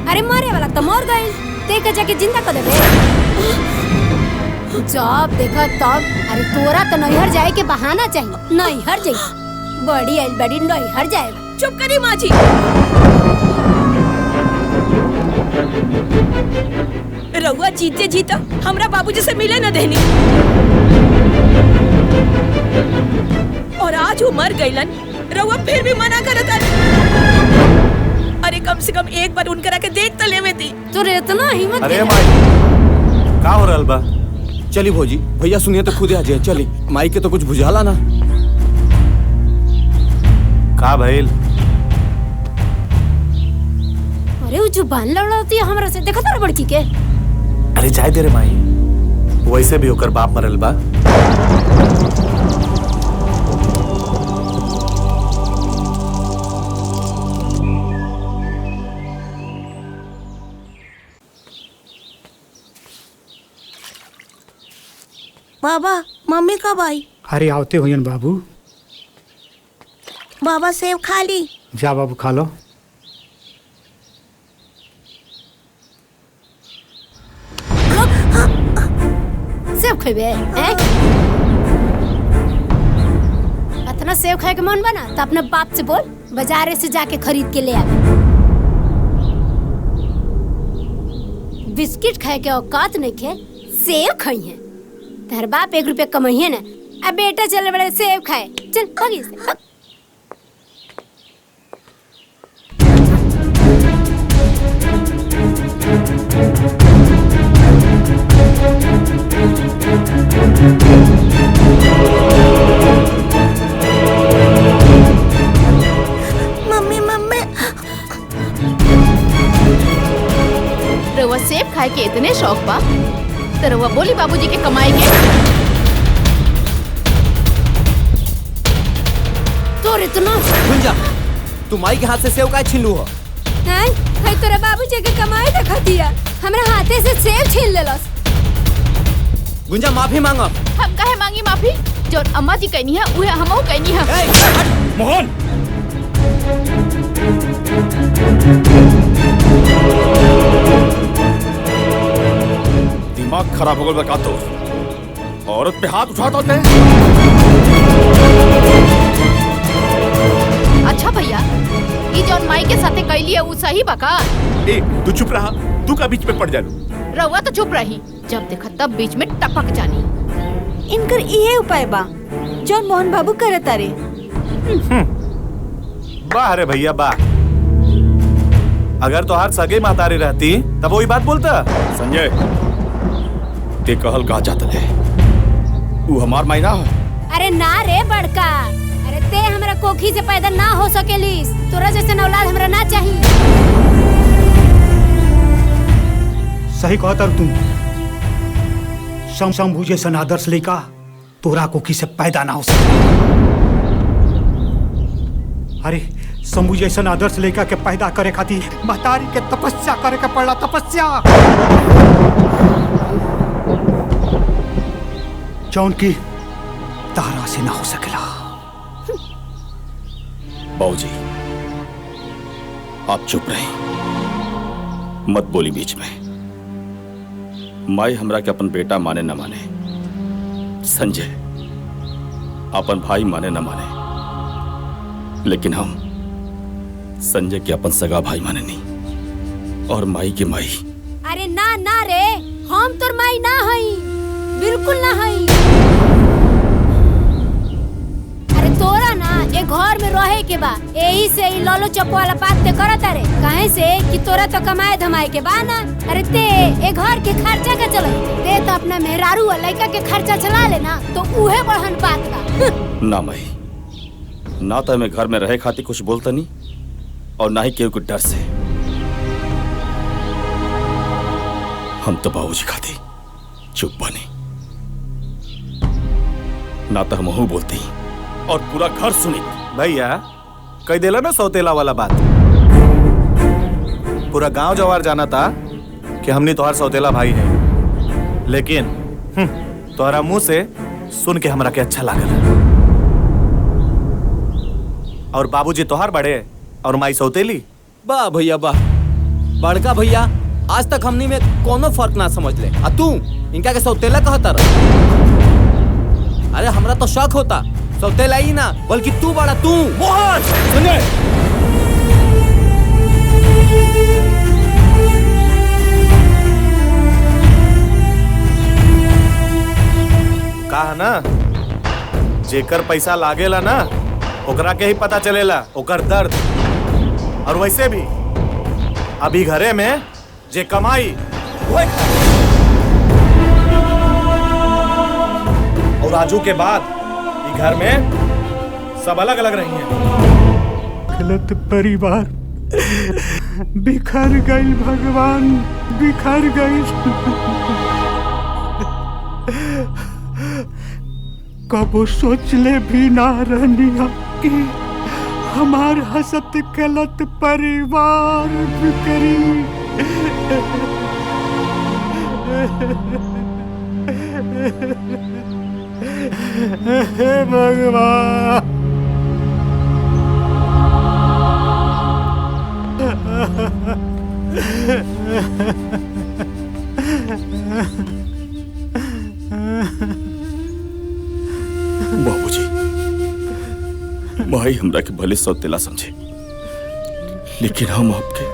[SPEAKER 2] अरे मारे वाला तो मर गए, ते के जाके जिंदा कर देबे। जब देखा तब, अरे तोरा तो नैहर जाए के बहाना चाहिए। नैहर जाए बड़ी आइल बड़ी नैहर जाए।
[SPEAKER 3] चुप करी माँ जी। रउआ जीते जीता हमरा बाबूजी से मिले न देनी। और आज वो मर गईलन, रउआ फिर भी मना करत आनी। अरे कम से कम एक बार उनकरा के देख तो लेवे दी।
[SPEAKER 2] तो इतना हिम्मत
[SPEAKER 10] अरे माई का हो रहल बा?
[SPEAKER 7] चली भौजी, भैया सुनिए तो खुदे आ जाए। चली माई के तो कुछ बुझाला ना।
[SPEAKER 10] का भइल?
[SPEAKER 2] अरे वो जुबान लड़ाती है हमरा से, देखा तार बड़की के।
[SPEAKER 10] अरे जाए दे रे माई, वैसे भी होकर बाप मरल बा।
[SPEAKER 3] बाबा मम्मी कब आई?
[SPEAKER 5] अरे आवते हुई बाबू।
[SPEAKER 3] बाबा सेब खा ली।
[SPEAKER 5] जा बाबू खा लो।
[SPEAKER 2] सेब खेबे इतना सेब खाए के मन बना तो अपने बाप से बोल, बाजारे से जाके खरीद के ले आवे। बिस्किट खाए के औकात नहीं खे, सेब खाई है। तेरे बाप 1 रुपया कमाइए ना, अब बेटा चले बड़े सेब खाए। चल भागी से।
[SPEAKER 3] मम्मी मम्मी
[SPEAKER 1] रउआ सेब खाए के इतने शौक बा तो रउआ बोली बाबूजी के कमाई के।
[SPEAKER 2] तोर इतना
[SPEAKER 7] गुंजा, तू माई के हाथ से सेव काहे छीन लू हो?
[SPEAKER 2] नहीं, भाई तोरा बाबूजी के कमाई देखा दिया, हमरा हाथे से सेब छीन लेलस।
[SPEAKER 7] गुंजा माफी मांगो।
[SPEAKER 1] हम काहे मांगी माफी? जो अम्मा जी कहनी है उहे हमहू कहनी है।
[SPEAKER 4] मोहन, दिमाग खराब हो गया बका तो। औरत पे हाथ उठाता होते हैं।
[SPEAKER 1] अच्छा भैया, ये जौन माई के साथे कैली है वो सही बका?
[SPEAKER 8] तू चुप रहा, तू का बीच में पड़ जालू।
[SPEAKER 1] रउआ तो चुप रही, जब देखा तब बीच में टपक जानी।
[SPEAKER 13] इनकर इहे उपाय बा जौन मोहन बाबू करत तारे।
[SPEAKER 10] वाह रे भैया वाह। अगर तोहार सगे महतारी रहती तब वही बात बोलता।
[SPEAKER 4] संजय, ते कहल कहा जाता है वो हमार मायना है।
[SPEAKER 2] अरे ना रे बड़का, अरे ते हमरा कोखी से पैदा ना हो सकेलिस, तोरा जैसे औलाद हमरा ना चाहिए।
[SPEAKER 5] सही कहता तुम। शंभू जैसन आदर्श लेका तोरा कोखी से पैदा ना हो सके। अरे शंभू जैसन आदर्श लेका के पैदा करे खातिर महतारी के तपस्या करे के पड़ला। तपस्या जौन की तारा से ना हो सकेला।
[SPEAKER 4] बाबूजी, आप चुप रहे, मत बोली बीच में। माई हमरा के अपन बेटा माने न माने, संजय अपन भाई माने न माने, लेकिन हम संजय के अपन सगा भाई माने नहीं, और माई के माई।
[SPEAKER 2] अरे ना ना रे, हम तोर माई ना हई, बिल्कुल ना हई। अरे तोरा ना ए घर में रहे के बा, यही से ई ललो चप वाला बात ते करत रे। काहे से कि तोरा तो कमाए धमाए के बा ना। अरे ते ए घर के खर्चा का चले, ते तो अपना मेहरारू और लड़का के खर्चा चला लेना, तो उहे बढ़न बात बा।
[SPEAKER 4] ना माई, ना तो मैं घर में रहे खातिर कुछ बोलता नहीं, और ना ही केहू के डर से। हम तो बाबूजी खातिर चुप बने, ना तो हम बोलती और पूरा घर सुनी।
[SPEAKER 10] भैया कह देला ना सौतेला वाला बात। पूरा गांव जवार जाना था कि हमने तोहार सौतेला भाई है, लेकिन तोहरा मुंह से सुन के हमरा के अच्छा लागल। और बाबूजी तोहार बड़े और माई सौतेली।
[SPEAKER 7] वाह भैया वाह। बड़का भैया आज तक हमनी में कोनो फर्क ना समझ ले, आ तू इनका के सौतेला कहता रह। अरे हमरा तो शौक होता, सौतेला ही ना बल्कि तू बड़ा तू।
[SPEAKER 4] मोहन, संजय,
[SPEAKER 10] कहा ना जेकर पैसा लागेला ना ओकरा के ही पता चलेला ओकर दर्द। और वैसे भी अभी घरे में जे कमाई वही खाई। और राजू के बाद ये घर में सब अलग अलग रही हैं।
[SPEAKER 5] गलत परिवार बिखर गई भगवान, बिखर गई। कबो सोचले भी ना रहनिया कि हमार हसत गलत परिवार बिखरी। हे भगवान।
[SPEAKER 4] बाबूजी, माई हमरा के भले सौतेला समझे, लेकिन हम आपके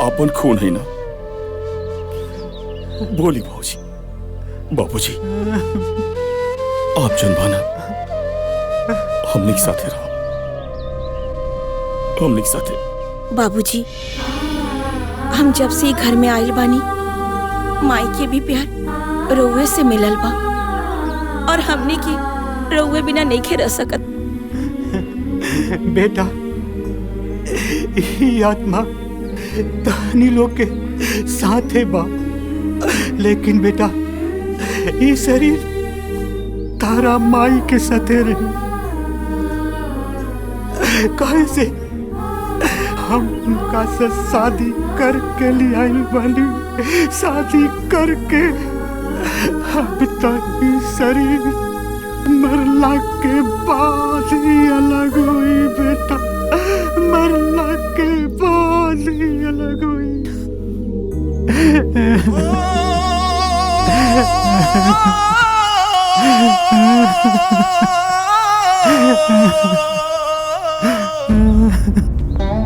[SPEAKER 4] आपन खून है ना। बोली बाबूजी, बाबूजी आप जनबाना हमने के साथे रहो, हमने के साथे।
[SPEAKER 3] बाबूजी, हम जब से घर में आइल बानी माई के भी प्यार रउए से मिलल बा और हमने की रउए बिना नहीं खे रह सकत।
[SPEAKER 5] बेटा, ये आत्मा तहनी लोग के साथे बा, लेकिन बेटा ये शरीर तारा माई के साथे रही। कैसे हम उनका से शादी करके ले आइल बानी, शादी करके अब तक शरीर मरला के बाद ही अलग हुई बेटा, मरला के बाद ही अलग हुई।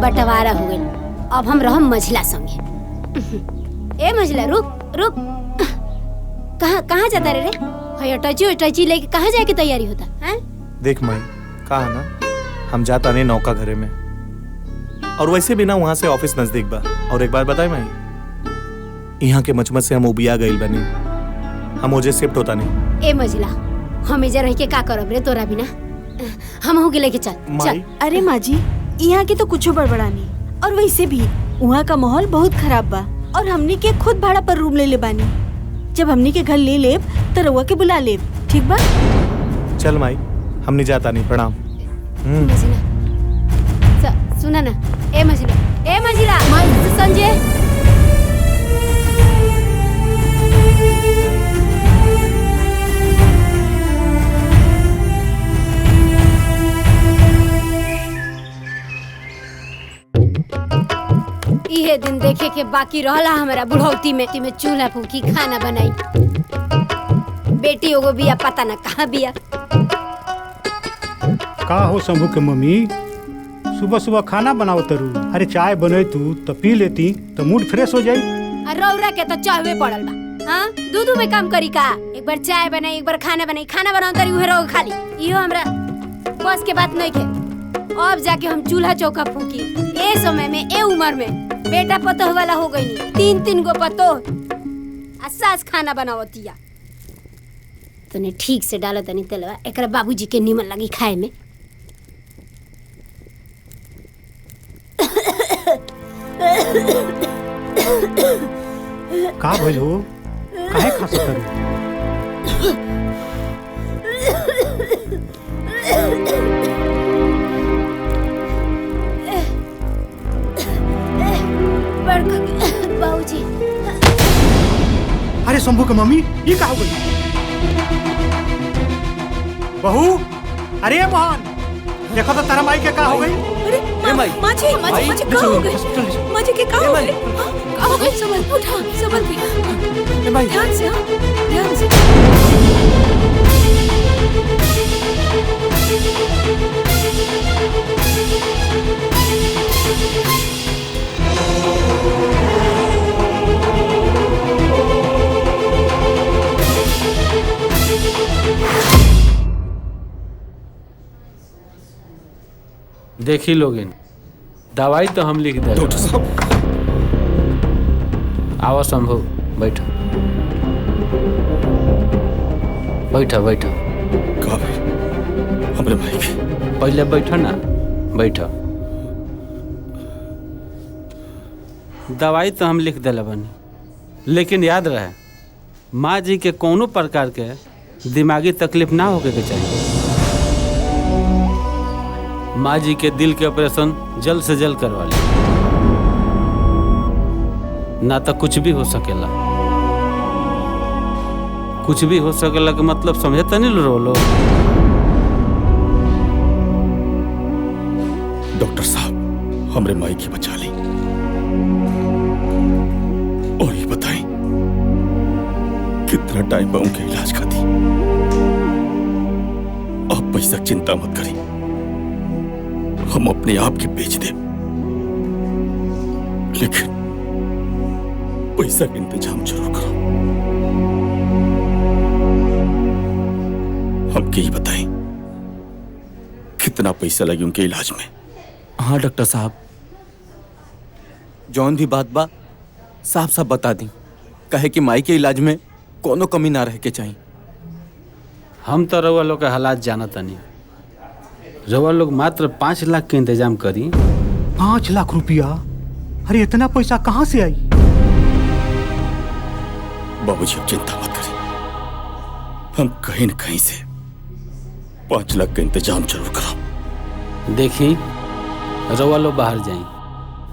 [SPEAKER 2] बंटवारा हो गइल, अब हम रहम मझिला संगे। ए मझिला रुक रुक, कहाँ जाता रे? हय अटैची लेके कहाँ जाए की तैयारी होता है?
[SPEAKER 10] देख माई, कहा ना हम जाता नहीं नौका घरे में, और वैसे भी ना वहाँ से ऑफिस नजदीक बा। और एक बार बताए माई, यहाँ के मचमच से हम उबिया गइल बनी, हम ओजे शिफ्ट होता नहीं।
[SPEAKER 2] ए मझिला, हम इधर रह के का करब रे तोरा बिना? हम हो के लेके चल चल।
[SPEAKER 13] अरे माँ जी, यहाँ की तो कुछ बड़बड़ा नहीं, और वैसे भी वहाँ का माहौल बहुत खराब बा, और हमने के खुद भाड़ा पर रूम ले ले बानी। जब हमने के घर ले लेब तो रउआ के बुला लेब, ठीक बा?
[SPEAKER 10] चल माई, हमने जाता नहीं। प्रणाम।
[SPEAKER 2] सुना ना, ए मझिला संजय, इहे दिन देखे के बाकी रहला हमारा बुढ़ौती में चूल्हा फूकी खाना बनाई। बेटी एगो बिया, पता ना कहाँ बिया।
[SPEAKER 5] का हो शंभू के मम्मी, सुबह सुबह खाना बनाओ तरू? अरे चाय बने तू तो पी लेती तो मूड फ्रेश हो जाई।
[SPEAKER 2] रौरा के तो चाहवे पड़ल बा। हाँ, दूध में काम करी का? एक बार चाय बनाई, एक बार खाना बनाई, खाना बनाओ तरी उहे रहो खाली। इहो हमरा बस के बात नहीं के। अब जाके हम चूल्हा चौका फूकी। ए समय में, ए उम्र में बेटा पतोह वाला हो गई, 3 गो पतोह, सास खाना बनावतिया। तने ठीक से डालो तनी तेलवा, एकरा बाबूजी के निमन लगी खाए में।
[SPEAKER 5] का भइल हो? काहे खासा करू?
[SPEAKER 2] बाबूजी।
[SPEAKER 5] अरे शंभू के मम्मी, ये का हो गई? बहू, अरे मोहन, देखो तो तारा माई के का हो गई?
[SPEAKER 3] अरे माँ जी का हो गई? माँ जी के का हो गई? का हो गई? संभल के। ध्यान से, हाँ, ध्यान से।
[SPEAKER 16] देखी लोगिन, दवाई तो हम लिख दे।
[SPEAKER 4] डॉक्टर साहब
[SPEAKER 16] आओ शंभू, बैठो बैठो बैठो।
[SPEAKER 4] कहाँ भाई हमरे भाई की?
[SPEAKER 16] पहले बैठो ना, बैठो। दवाई तो हम लिख दिला बनी, लेकिन याद रहे माँ जी के कोनो प्रकार के दिमागी तकलीफ ना होके के चाहिए। माँ जी के दिल के ऑपरेशन जल्द से जल्द करवा ले, ना तो कुछ भी हो सकेला। कुछ भी हो सकेला के मतलब समझे तो नहीं लो।
[SPEAKER 4] डॉक्टर साहब हमरे माई की बचा ली। और ये बताएं कितना टाइम बा उनके इलाज का दी? आप पैसा चिंता मत करें, हम अपने आप के बेच दे, लेकिन पैसा का इंतजाम जरूर करो। हमके ही बताएं कितना पैसा लगे उनके इलाज में?
[SPEAKER 7] हाँ डॉक्टर साहब, जौन भी बात बा साफ साफ बता दी, कहे कि माई के इलाज में कोनो कमी ना रह के चाहिए।
[SPEAKER 16] हम तो रउआ लोग के हालात जानत नहीं। रउआ लोग मात्र 5 लाख के इंतजाम करी।
[SPEAKER 5] 5 लाख रुपया? अरे इतना पैसा कहाँ से आई?
[SPEAKER 4] बाबूजी अब चिंता मत करें, हम कहीं न कहीं से 5 लाख का इंतजाम जरूर कराओ।
[SPEAKER 16] देखी रउआ लोग बाहर जाई,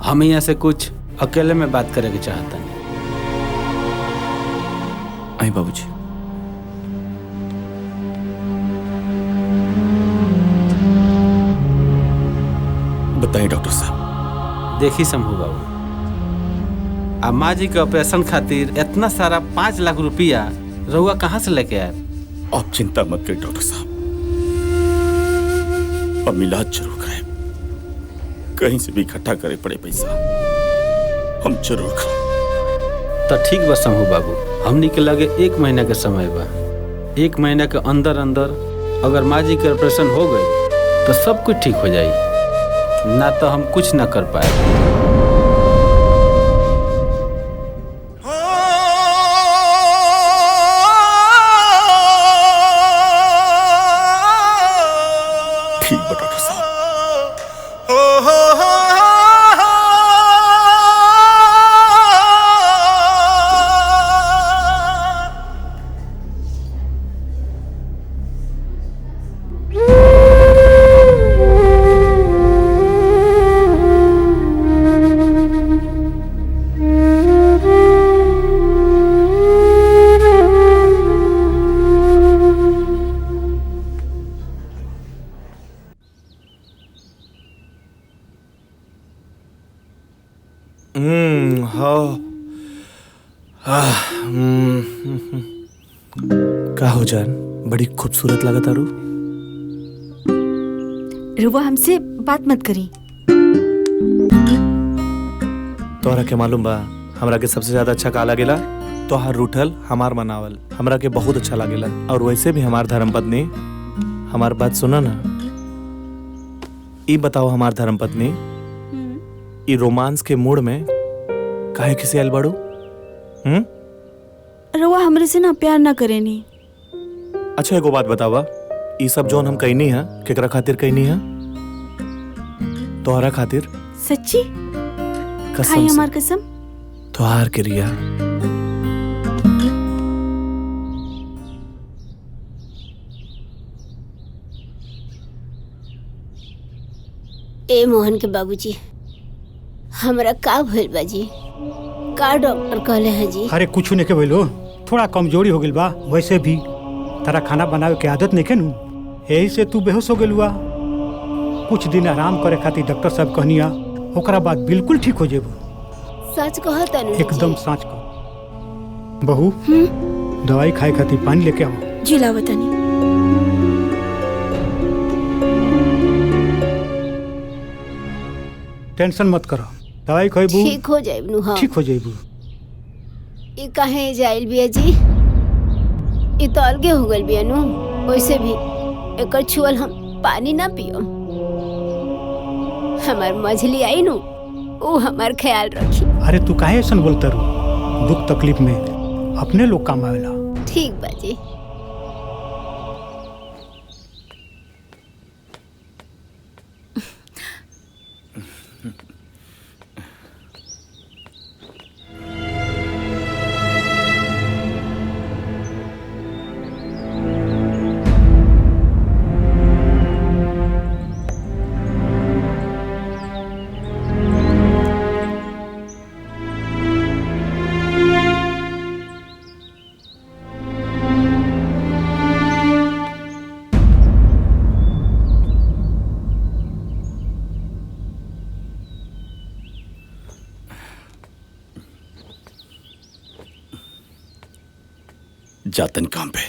[SPEAKER 16] हम यहाँ से कुछ अकेले में बात करे के चाहता नहीं।
[SPEAKER 7] आई बाबूजी।
[SPEAKER 4] बताइए डॉक्टर साहब।
[SPEAKER 16] देखी शंभू बाबू, अब माँ जी के ऑपरेशन खातिर इतना सारा 5 लाख रुपया रउआ कहाँ से लेके आए?
[SPEAKER 4] आप चिंता मत करिए डॉक्टर साहब, हम इलाज जरूर कराए। कहीं से भी इकट्ठा करे पड़े पैसा हम जरूर कराए।
[SPEAKER 16] तो ठीक बा शंभू बाबू, हमनी के लगे 1 महीना के समय बा। 1 महीना के अंदर अंदर अगर माँ जी के ऑपरेशन हो गई तो सब कुछ ठीक हो जाए, ना तो हम कुछ ना कर पाए।
[SPEAKER 4] ठीक बा डॉक्टर साहब।
[SPEAKER 10] का हो जान, बड़ी खूबसूरत लगा तारू।
[SPEAKER 13] रुआ हमसे बात मत करी।
[SPEAKER 10] तोहरा के मालूम बा हमरा के सबसे ज्यादा अच्छा का लागेला? तोहार रूठल हमार मनावल हमरा के बहुत अच्छा लागेला। और वैसे भी हमार धर्मपत्नी, हमार बात सुना ना। ई बताओ हमार धर्मपत्नी, ई रोमांस के मूड में काहे किसी आइल बाड़ू?
[SPEAKER 13] रुआ हमरे से ना प्यार ना करेनी।
[SPEAKER 10] अच्छा एगो बात बतावा, ई सब जोन हम कहनी है केकरा खातिर कहनी है? तोहरा खातिर।
[SPEAKER 13] सच्ची?
[SPEAKER 10] कसम
[SPEAKER 13] खाई
[SPEAKER 10] से।
[SPEAKER 13] हमार कसम।
[SPEAKER 10] तोहार के रिया।
[SPEAKER 2] ए मोहन के बाबूजी, हमरा का भइल बा जी? का डॉक्टर कहले हैं जी?
[SPEAKER 5] अरे कुछ नहीं के बोलो, थोड़ा कमजोरी हो गई बा। वैसे भी तारा खाना बनावे के आदत नहीं के नु, यही से तू बेहोश हो गइल बा। कुछ दिन आराम करे खातिर डॉक्टर साहब कहनिया, ओकरा बाद बिल्कुल ठीक हो जेबू।
[SPEAKER 2] सच कहता नु?
[SPEAKER 5] एकदम सच कह। बहू दवाई खाए खातिर पानी लेके आओ।
[SPEAKER 3] जी लावतानी।
[SPEAKER 5] टेंशन मत करो, दवाई खइबू
[SPEAKER 2] ठीक हो जाइब नु। हाँ
[SPEAKER 5] ठीक हो जाइबू।
[SPEAKER 2] ई काहे जाइल बिया जी? ई तो अलगे हो गइल बिया नु। वैसे भी एकर छुअल हम पानी ना पियम। हमार मझली आई नु वो हमार ख्याल रखी।
[SPEAKER 5] अरे तू काहे ऐसा बोलते रू? दुख तकलीफ में अपने लोग काम आवेला।
[SPEAKER 2] ठीक बाजी।
[SPEAKER 4] जातन काम पे,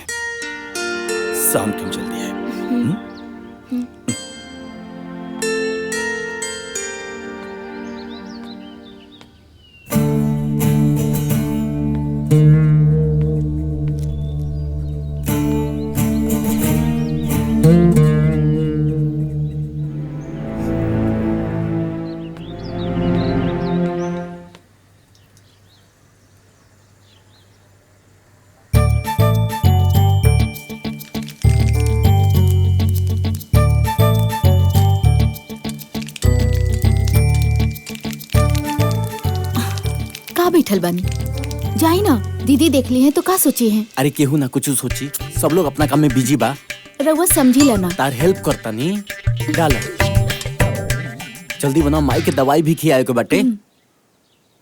[SPEAKER 4] शाम क्यों जल्दी है?
[SPEAKER 1] बैठल बानी, जाई ना। दीदी देख ली है तो का सोची है?
[SPEAKER 6] अरे केहू ना कुछ सोची, सब लोग अपना काम में बिजी बा।
[SPEAKER 1] रउआ समझी लेना।
[SPEAKER 6] तार हेल्प करता नी डाला। जल्दी बनाओ, माई के दवाई भी खियाए के बाटे।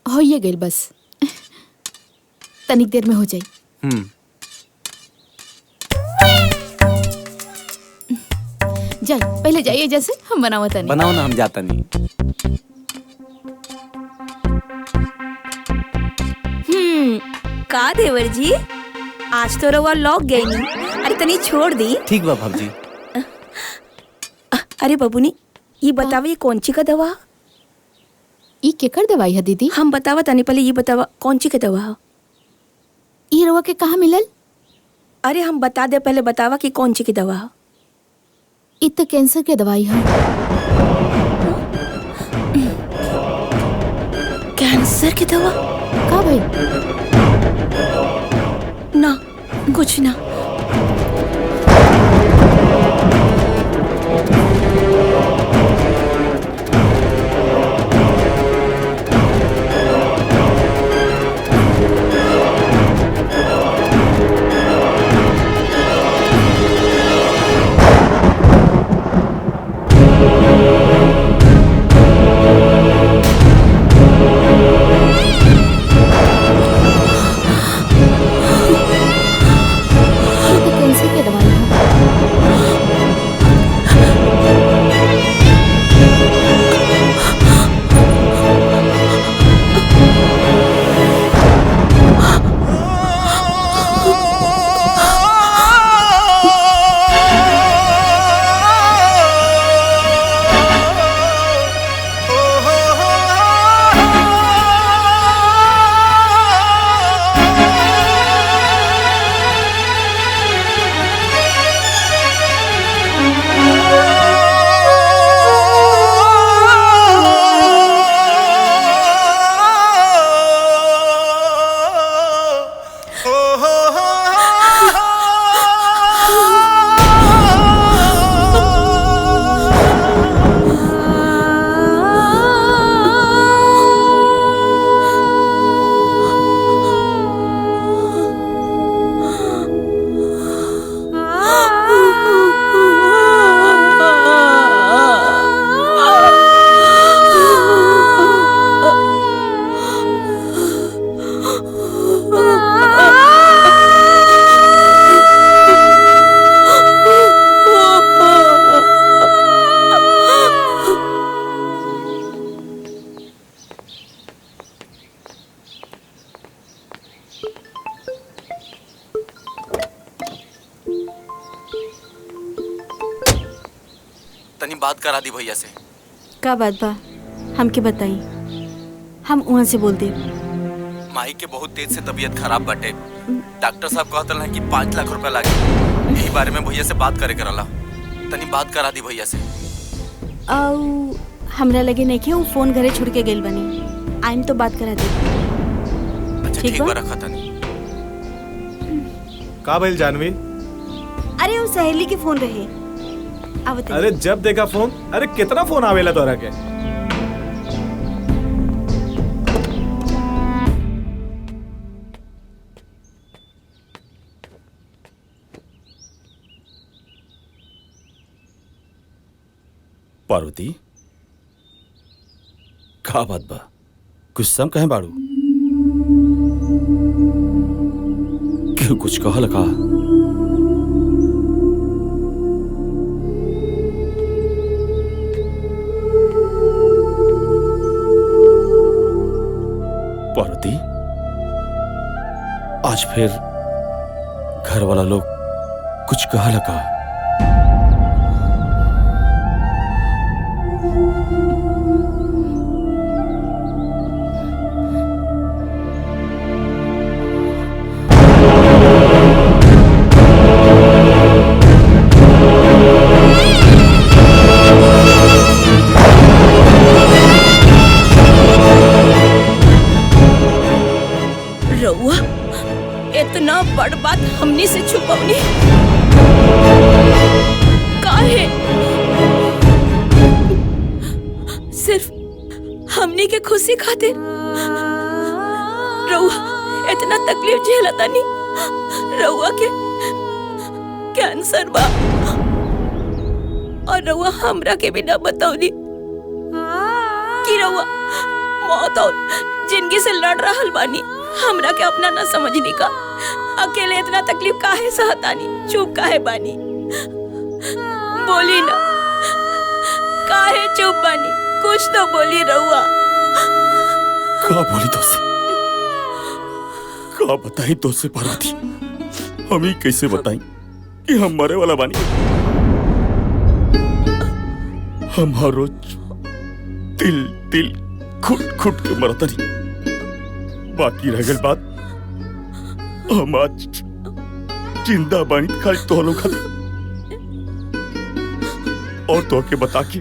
[SPEAKER 1] हो ये गेल बस, तनिक देर में हो जाई। जाई पहले जाइए, जैसे हम बनावा तनी।
[SPEAKER 6] बनाओ ना, हम जाता नहीं।
[SPEAKER 3] का देवर जी, आज तो रउआ लौक गई नहीं। अरे तनी छोड़ दी।
[SPEAKER 6] ठीक बा भाभी।
[SPEAKER 3] अरे बबुनी, ये बतावा ये कौन ची का दवा?
[SPEAKER 1] ये केकर दवाई है दीदी?
[SPEAKER 3] हम बतावा तनी, पहले ये बतावा कौन ची का दवा?
[SPEAKER 1] ये रउआ के कहाँ मिलल?
[SPEAKER 3] अरे हम बता दे, पहले बतावा कि कौन ची की दवा?
[SPEAKER 1] ये तो कैंसर के दवाई है।
[SPEAKER 3] कैंसर की दवा?
[SPEAKER 1] का भाई?
[SPEAKER 3] ना कुछ ना।
[SPEAKER 6] तनी बात करा दी भैया से।
[SPEAKER 13] का बात बा? हमके बताई, हम वहाँ से बोल दे।
[SPEAKER 6] माई के बहुत तेज से तबीयत खराब बाटे। डॉक्टर साहब कहतल हैं कि 5 लाख रुपया लागे। यही बारे में भैया से बात करे करला। तनी बात करा दी भैया से।
[SPEAKER 13] हमरा लगे नहीं कि वो फोन घरे छोड़ के गेल बनी। आइम तो बात करा दे।
[SPEAKER 10] अच्छा
[SPEAKER 13] ठीक
[SPEAKER 10] ठीक
[SPEAKER 13] बा?
[SPEAKER 10] बा, रखा था नहीं। का भइल जानवी?
[SPEAKER 13] अरे वो सहेली के फोन रहे। आवत
[SPEAKER 10] अरे जब देखा फोन, अरे कितना फोन आवेला तोरा के?
[SPEAKER 4] पार्वती, का बात बा? गुस्सा कहे बाड़ू? क्यों कुछ कहल का? पार्वती, आज फिर घर वाला लोग कुछ कहल का?
[SPEAKER 3] रउआ इतना बड़ बात हमनी से छुपौनी काहे? सिर्फ हमनी के खुशी खातिर रउआ इतना तकलीफ झेलतानी। रउआ के कैंसर बा और रउआ हमरा के भी ना बताउनी कि रउआ मौत और जिंदगी से लड़ रहल बानी। हमरा के अपना ना समझनी का। अकेले इतना तकलीफ काहे सहतानी? चुप काहे बानी? बोली ना, काहे चुप बानी? कुछ तो बोली रउआ।
[SPEAKER 4] का बोली तो से? का बताई तो से पार्वती? हम ही कैसे बताई कि हम मरे वाला बानी? हम हर रोज तिल तिल खुट खुट के मरतनी। बाकी रह गई बात, हम आज जिंदा बानी खाली तोहलो खाली। और तो के बता के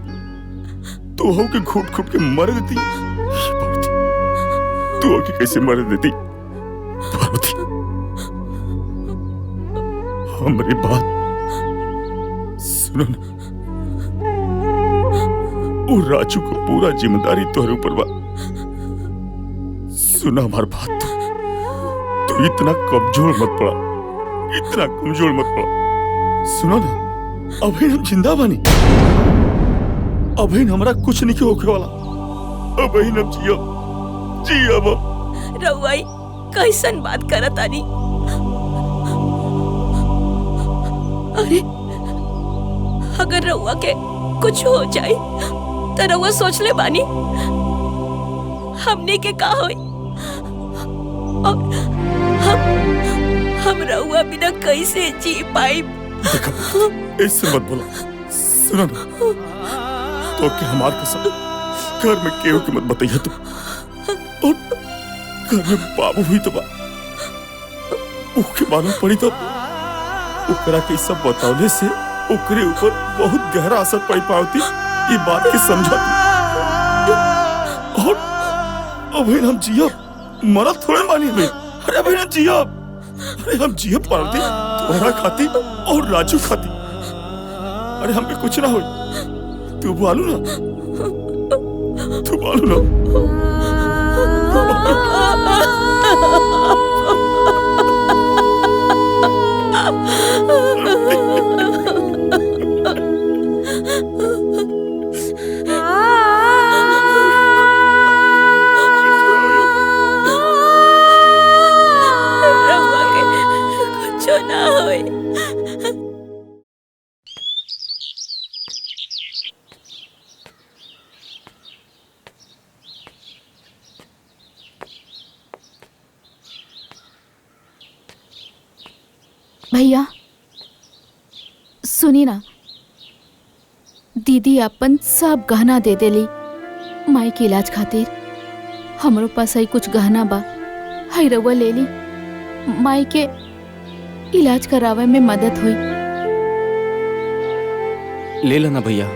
[SPEAKER 4] तू हो के घुट घुट के मर देती। तू हो के कैसे मर देती पार्वती? हमारी बात सुनो ना। वो राजू को पूरा जिम्मेदारी तोहरे ऊपर बा। सुना हमारी बात, तू इतना कमजोर मत पड़ा, इतना कमजोर मत पड़ा। सुनो ना, अभी हम जिंदा बानी। अभी हमारा कुछ नहीं होके वाला। अभी हम जियो
[SPEAKER 3] रउआ कैसन बात करतानी? अरे अगर रउआ के कुछ हो जाए तो रउआ सोच ले बानी हमने के का होई? और हम रउआ बिना कैसे जी पाई?
[SPEAKER 4] ऐसे मत बोला। सुनो ना, तो क्या हमार कसम घर में केहू की मत बताइए तू। और घर में बाबू हुई तो उसके मालूम पड़ी तो ओकरा के सब बतावले से ओकरे ऊपर बहुत गहरा असर पड़ी पावती। ये बात की समझा तू। और अभी हम जिया मरा थोड़े मानी में। अरे अभी हम जिया, अरे हम जिया पावती तुम्हारा खाती और राजू खाती। अरे हम पे कुछ ना हो। तू बोलू ना, तू बोलू ना।
[SPEAKER 1] भैया सुनी ना, दीदी अपन सब गहना दे देली माई के इलाज खातिर। हमरो पास ही कुछ गहना बा, हई रउआ ले ली। माई के इलाज करावे में मदद हुई।
[SPEAKER 6] ले लेना भैया।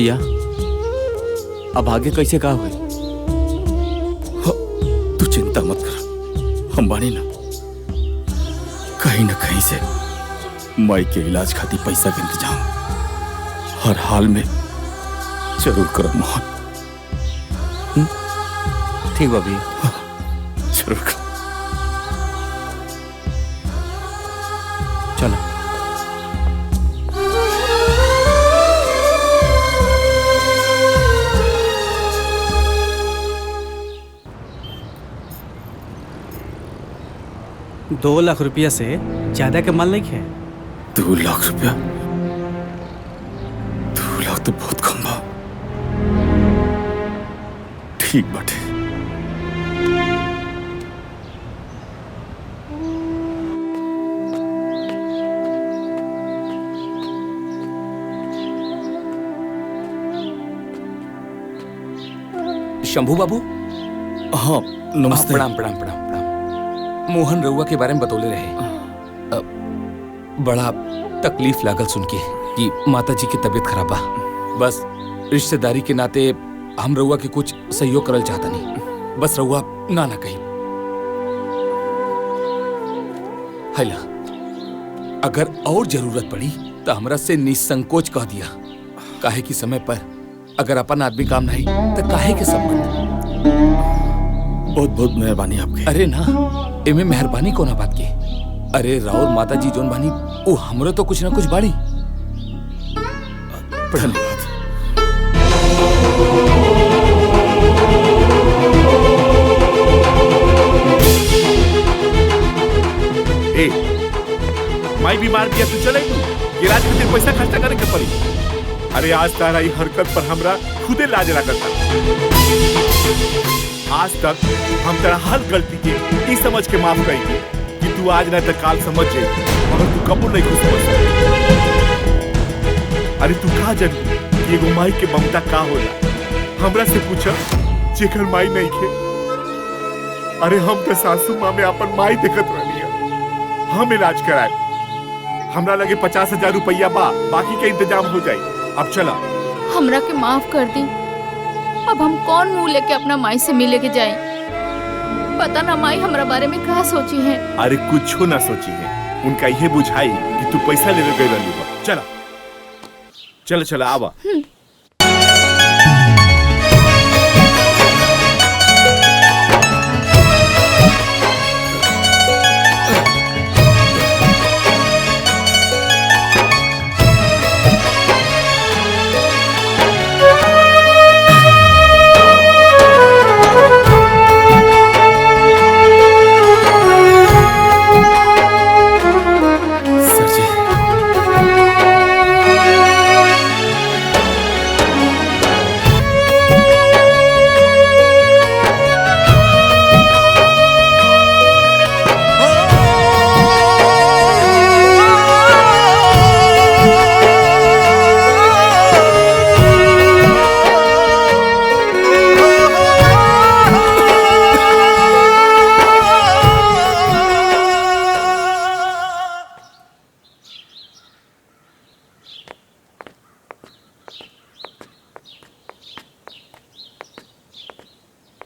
[SPEAKER 6] भैया अब आगे कैसे का हुई?
[SPEAKER 4] तू चिंता मत कर, हम बानी ना कहीं से माई के इलाज खातिर पैसा के इंतजाम हर हाल में जरूर करब मोहन।
[SPEAKER 6] ठीक बा भैया,
[SPEAKER 4] जरूर कर।
[SPEAKER 6] चलो।
[SPEAKER 11] ₹2 लाख से ज्यादा के माल नहीं है।
[SPEAKER 4] 2 लाख रुपया? 2 लाख तो बहुत कम बा। ठीक बाटे।
[SPEAKER 12] शंभू बाबू।
[SPEAKER 4] हाँ नमस्ते।
[SPEAKER 12] प्रणाम प्रणाम प्रणाम प्रणाम। मोहन रउआ के बारे में बतौले रहे। बड़ा तकलीफ लागल सुन के कि माता जी की तबीयत खराब बा। बस रिश्तेदारी के नाते हम रउआ के कुछ सहयोग करल चाहता नहीं। बस रउआ ना कहीं। हैला, अगर और जरूरत पड़ी तो हमरा से निसंकोच कह दिया। काहे की समय पर अगर अपन आदमी काम नहीं तो काहे के संबंध।
[SPEAKER 4] बहुत बहुत मेहरबानी आपकी।
[SPEAKER 12] अरे ना, एमे मेहरबानी कोना बात के। अरे राउर माता जी जोन बानी वो हमरो तो कुछ ना कुछ बाड़ी।
[SPEAKER 4] धन्यवाद।
[SPEAKER 8] ए, माई बीमार किया तू चले तू इलाज के लिए पैसा खर्चा करे के पड़ी। अरे आज तारा ये हरकत पर हमरा खुदे लाज लागत। आज तक हम तेरा हर गलती के ई समझ के माफ करी कि तू आज ना तो काल समझ जे, मगर तू कबूल नहीं कुछ समझ। अरे तू कहा जानी कि एगो माई के ममता का होला? हमरा से पूछा जेकर माई नहीं खे। अरे हम तो सासू माँ में अपन माई देखत रहनी है। हम इलाज कराए, हमरा लगे 50,000 रुपया बा, बाकी के इंतजाम हो जाए। अब चला।
[SPEAKER 1] हमरा के माफ कर दी। अब हम कौन मुंह लेके अपना माई से मिले के जाए? पता ना माई हमरा बारे में क्या सोची है।
[SPEAKER 8] अरे कुछ ना सोची है, उनका ये बुझाई कि तू पैसा ले गई रहली बा। चला चला चला आवा।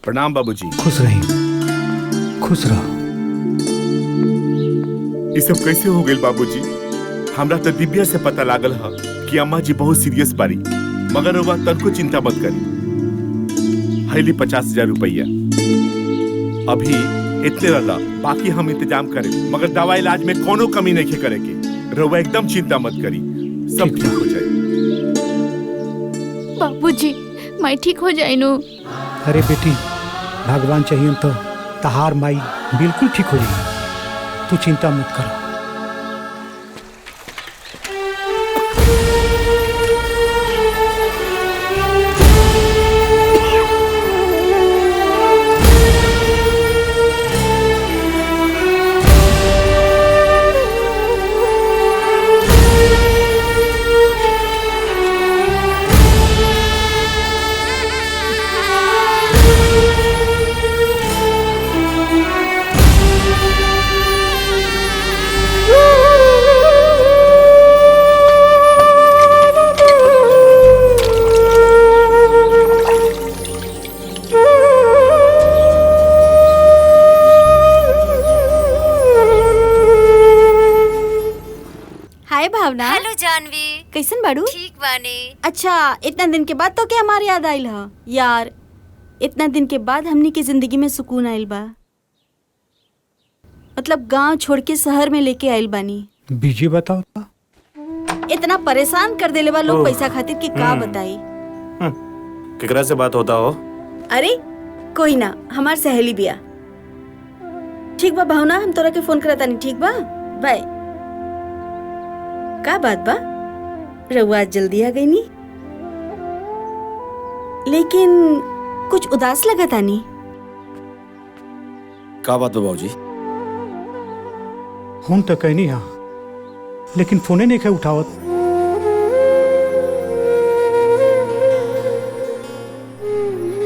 [SPEAKER 8] प्रणाम बाबूजी।
[SPEAKER 5] खुश रही, खुश रहो।
[SPEAKER 8] ये सब कैसे हो गए बाबूजी? हमरा तो दिव्या से पता लागल है कि अम्मा जी बहुत सीरियस बारी, मगर वह तनको चिंता मत करी। हैली 50,000 रुपया अभी इतने रहा, बाकी हम इंतजाम करें, मगर दवा इलाज में कोनो कमी नहीं करे के। रउआ एकदम चिंता मत करी, सब ठीक हो जाए।
[SPEAKER 1] बाबूजी माई ठीक हो जाए नु।
[SPEAKER 5] अरे बेटी, भगवान चाहिए तो तहार माई बिल्कुल ठीक हो जाएगी। तू चिंता मत करो।
[SPEAKER 13] हाय भावना।
[SPEAKER 17] हेलो जानवी।
[SPEAKER 13] कैसन बाड़ू?
[SPEAKER 17] ठीक बानी।
[SPEAKER 13] अच्छा, इतना दिन के बाद तो क्या हमारी याद आइल ह? यार, इतना दिन के बाद हमनी के जिंदगी में सुकून आइल बा। मतलब गांव छोड़ के शहर में लेके आइल बानी।
[SPEAKER 5] बीजी बताओ।
[SPEAKER 13] इतना परेशान कर देले बा लोग पैसा खातिर कि का बताई।
[SPEAKER 10] केकरा से बात होता हो?
[SPEAKER 3] अरे कोई ना, हमार सहेली बिया। ठीक बा भावना, हम तोरा के फोन करता नहीं। ठीक बा, बाय। का बात बा? रउआ आज जल्दी आ गई नी,
[SPEAKER 13] लेकिन कुछ उदास लगा तानी।
[SPEAKER 4] का बात बा बाबूजी?
[SPEAKER 5] फोन तो कहनी हा, लेकिन फोने नहीं उठावत।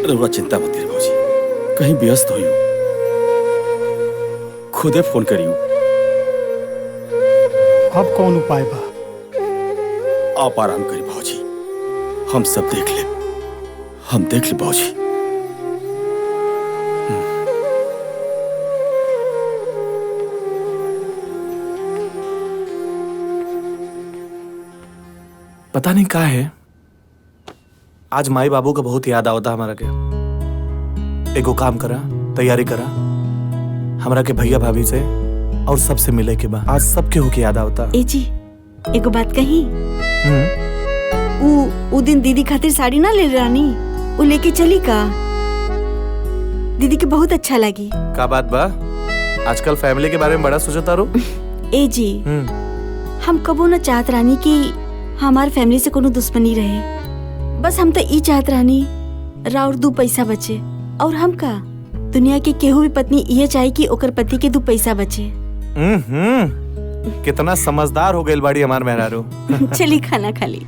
[SPEAKER 4] रउआ चिंता मत करिए बाबूजी, कहीं व्यस्त होइयो, खुदे फोन करियो।
[SPEAKER 5] अब कौन उपाय बा?
[SPEAKER 4] आप आराम करिए बाबूजी, हम सब देख ले, हम देख ले बाबूजी।
[SPEAKER 10] पता नहीं का है, आज माई बाबू का बहुत याद आवता हमारा के। एगो काम करा, तैयारी करा, हमरा के भैया भाभी से और सबसे मिले के बाद आज सबके हो के याद आवता।
[SPEAKER 13] ए जी, एगो बात कही। उ दिन दीदी खातिर साड़ी ना ले रानी, उ लेके चली का? दीदी के बहुत अच्छा लगी।
[SPEAKER 10] का बात बा? आजकल फैमिली के बारे में बड़ा सोचता रो।
[SPEAKER 13] ए जी, हम कबो न चाहत रानी कि हमार फैमिली से कोनो दुश्मनी रहे। बस हम तो ई चाहत रानी राउर 2 पैसा बचे, और हम का दुनिया के केहू भी पत्नी ये चाहे कि ओकर पति के 2 पैसा बचे।
[SPEAKER 10] कितना समझदार हो गई बाड़ी हमार मेहरारू।
[SPEAKER 13] चली खाना खा ली।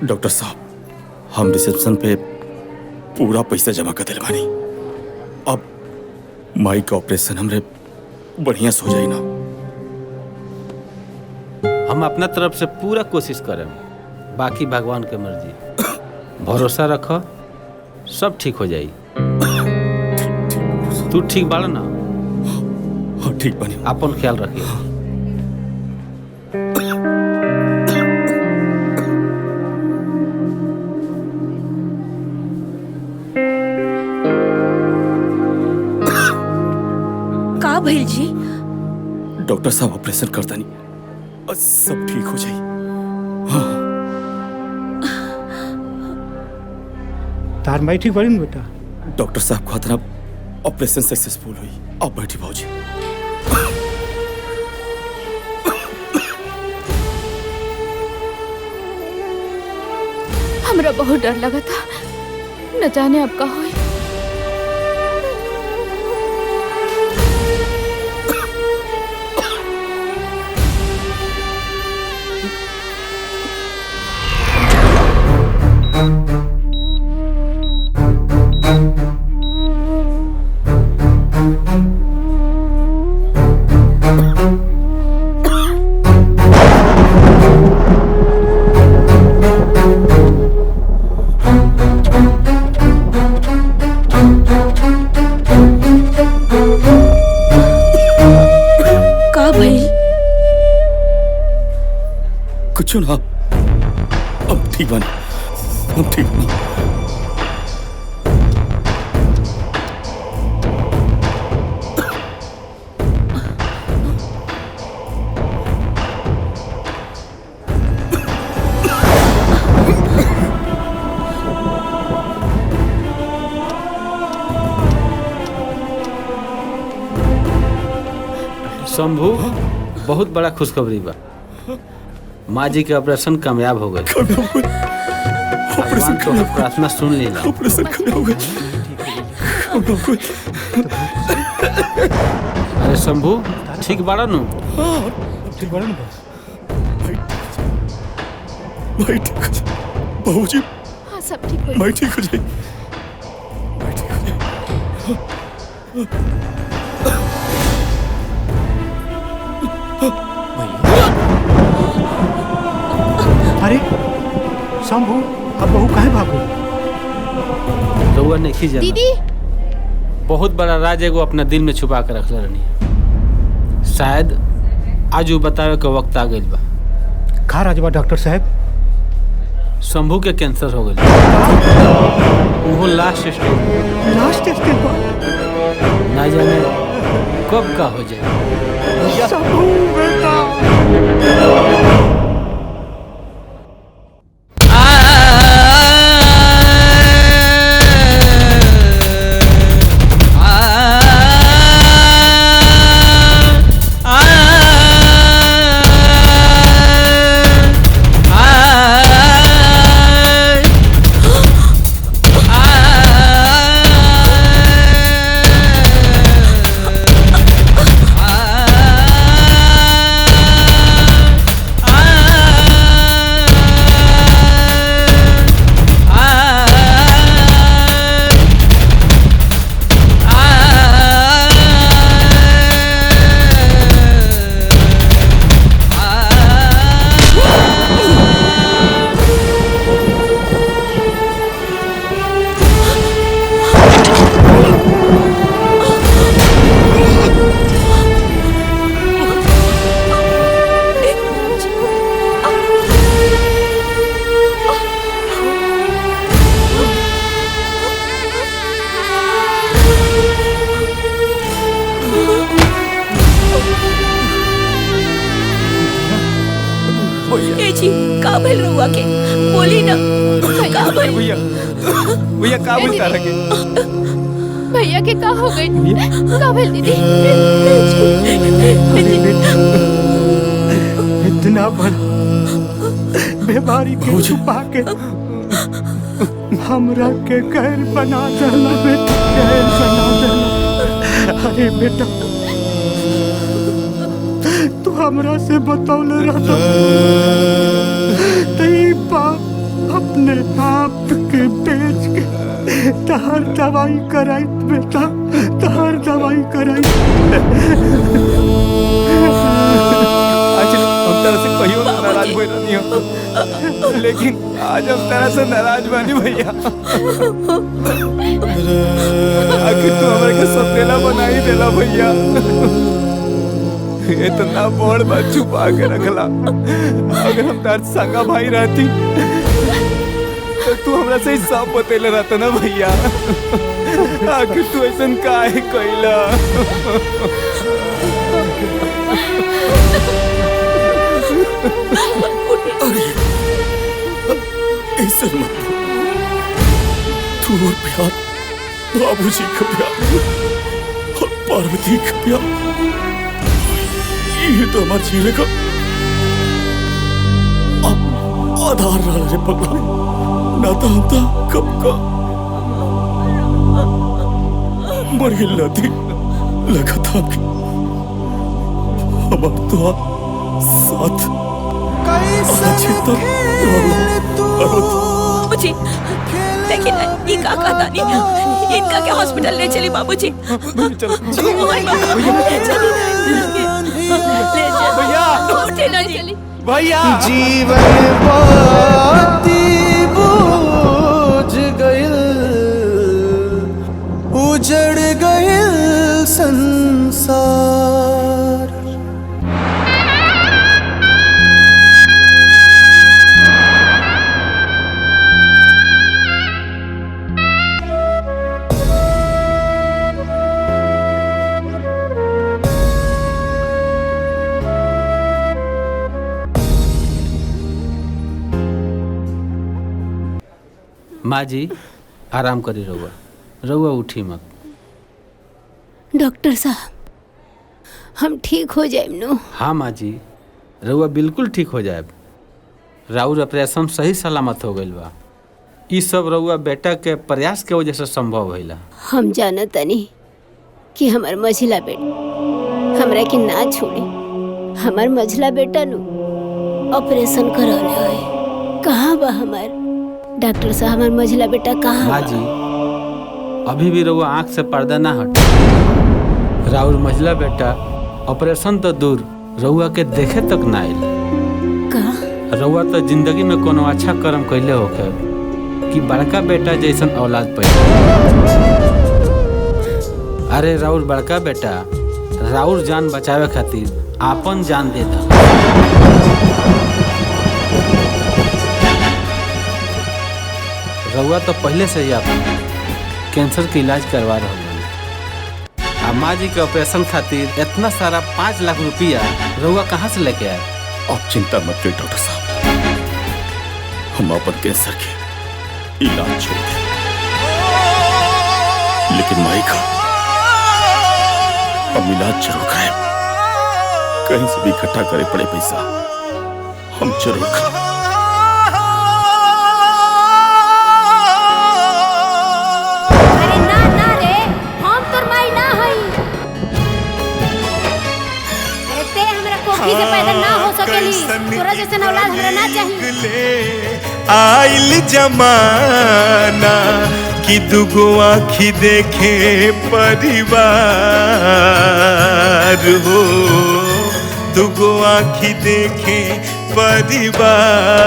[SPEAKER 4] डॉक्टर साहब, हम रिसेप्शन पे पूरा पैसा जमा कर दिल बानी। अब माई का ऑपरेशन हमरे बढ़िया सो जाई ना।
[SPEAKER 16] हम अपना तरफ से पूरा कोशिश करें, बाकी भगवान के मर्जी। भरोसा रखो, सब ठीक हो जाई। तू ठीक बाड़ा ना?
[SPEAKER 4] हाँ ठीक बानी।
[SPEAKER 16] अपन ख्याल रखिए।
[SPEAKER 3] का भइल जी?
[SPEAKER 4] डॉक्टर साहब ऑपरेशन करता नहीं, बस सब ठीक हो जाए। हाँ।
[SPEAKER 5] तार माई ठीक बड़ी बेटा?
[SPEAKER 4] डॉक्टर साहब को इतना ऑपरेशन सक्सेसफुल हुई। आप बैठी भाजी।
[SPEAKER 1] हमरा बहुत डर लगा था, न जाने अब का होई।
[SPEAKER 4] कुछ ना, अब ठीक बनी, अब ठीक बनी।
[SPEAKER 16] शंभू, बहुत बड़ा खुशखबरी बा। माँ जी के ऑपरेशन कामयाब हो गए। भगवान तो प्रार्थना सुन लेना।
[SPEAKER 4] ऑपरेशन कामयाब हो गए।
[SPEAKER 16] अरे शंभू, ठीक बाड़ा नु?
[SPEAKER 5] हाँ, ठीक बाड़ा नु।
[SPEAKER 4] भाई ठीक हो जाए। बाबूजी।
[SPEAKER 1] हाँ, सब ठीक हो जाए।
[SPEAKER 4] भाई ठीक हो जाए।
[SPEAKER 5] अरे शंभू, अब बहू काहे भागो?
[SPEAKER 16] रउआ नहीं जाना।
[SPEAKER 1] दीदी,
[SPEAKER 16] बहुत बड़ा राज एगो अपना दिल में छुपा के रखले रहनी। शायद आज वो बतावे के वक्त आ गइल बा।
[SPEAKER 5] का राजबा डॉक्टर साहब?
[SPEAKER 16] शंभू के कैंसर हो गइल। वो लास्ट स्टेज।
[SPEAKER 5] लास्ट स्टेज पर
[SPEAKER 16] ना जाने कब का हो जाए।
[SPEAKER 5] शंभू बेटा
[SPEAKER 8] भैया काबुल तारा के
[SPEAKER 1] भैया के का हो गई? का भेल दीदी?
[SPEAKER 5] इतना बड़ा बीमारी के छुपा के हमरा के गैर बना देला बेटा, गैर बना देला। अरे बेटा तू हमरा से बतौले रहता तई बाप अपने आप के बेच के तहर दवाई कराई बेटा, तहर दवाई कराई।
[SPEAKER 8] हम तरह से कहियो नाराज हुए नहीं हो, लेकिन आज हम तरह से नाराज बानी भैया। आखिर तू हमारे के सौतेला बना ही देला भैया। इतना बड़ बात छुपा के रखला। अगर हम तार संगा भाई रहती तो तू हमरा से सब बतेले रहता ना भैया। आखिर तू ऐसा काहे कइला?
[SPEAKER 4] ऐसा मत तू और प्यार बाबूजी का प्यार और पार्वती का प्यार ये तो हमारे जीने का आधार रहा रे पगला। ना तो हम तो कब का मर गिल थी लगा था कि हमारे तो साथ
[SPEAKER 3] बाबूजी देखिए ना ये का नहीं इनका क्या हॉस्पिटल ले चली बाबूजी।
[SPEAKER 8] भैया
[SPEAKER 17] जीवन बाती बूझ गइल, उजड़ गइल संसार।
[SPEAKER 16] माँ जी आराम करी रहुआ, रहुआ उठी मत।
[SPEAKER 2] डॉक्टर साहब हम ठीक हो जाए नु?
[SPEAKER 16] हाँ माँ जी रहुआ बिल्कुल ठीक हो जाए। राउर ऑपरेशन सही सलामत हो गइल बा। ई सब रहुआ बेटा के प्रयास के वजह से संभव भइला।
[SPEAKER 2] हम जानत नहीं कि हमार मझिला बेटा हमरा के ना छोड़ी। हमार मझिला बेटा नु ऑपरेशन करौले है। कहाँ बा हमार डॉक्टर साहब? हमार मझिला बेटा कहाँ?
[SPEAKER 16] माँ जी अभी भी रहुआ आँख से पर्दा ना हट। राउर मझिला बेटा ऑपरेशन तो दूर रहुआ के देखे तक ना आइल।
[SPEAKER 2] का
[SPEAKER 16] रहुआ तो जिंदगी में कोनो अच्छा कर्म कैले होके कि बड़का बेटा जैसन औलाद पैदा। अरे राउर बड़का बेटा राउर जान बचावे खातिर आपन जान दे दा। रउआ तो पहले से ही आप कैंसर के इलाज करवा रहे हैं। माँ जी के ऑपरेशन खातिर इतना सारा 5 लाख रुपया रउआ कहाँ से लेके आए?
[SPEAKER 4] आप चिंता मत करिए डॉक्टर साहब, हम अपन कैंसर के इलाज छोड़ दें, लेकिन माई का हम इलाज जरूर कराए। कहीं से भी इकट्ठा करे पड़े पैसा हम जरूर कराएं।
[SPEAKER 2] अरे ना ना रे, हम तोर माई ना हई। अरे ते हमरा कोखी से पैदा ना हो सकेली, तोरा जैसन औलाद हमरा ना चाहिए।
[SPEAKER 15] आइल जमाना कि दुगो आँखी देखे परिवार हो, दुगो आँखी देखे परिवार।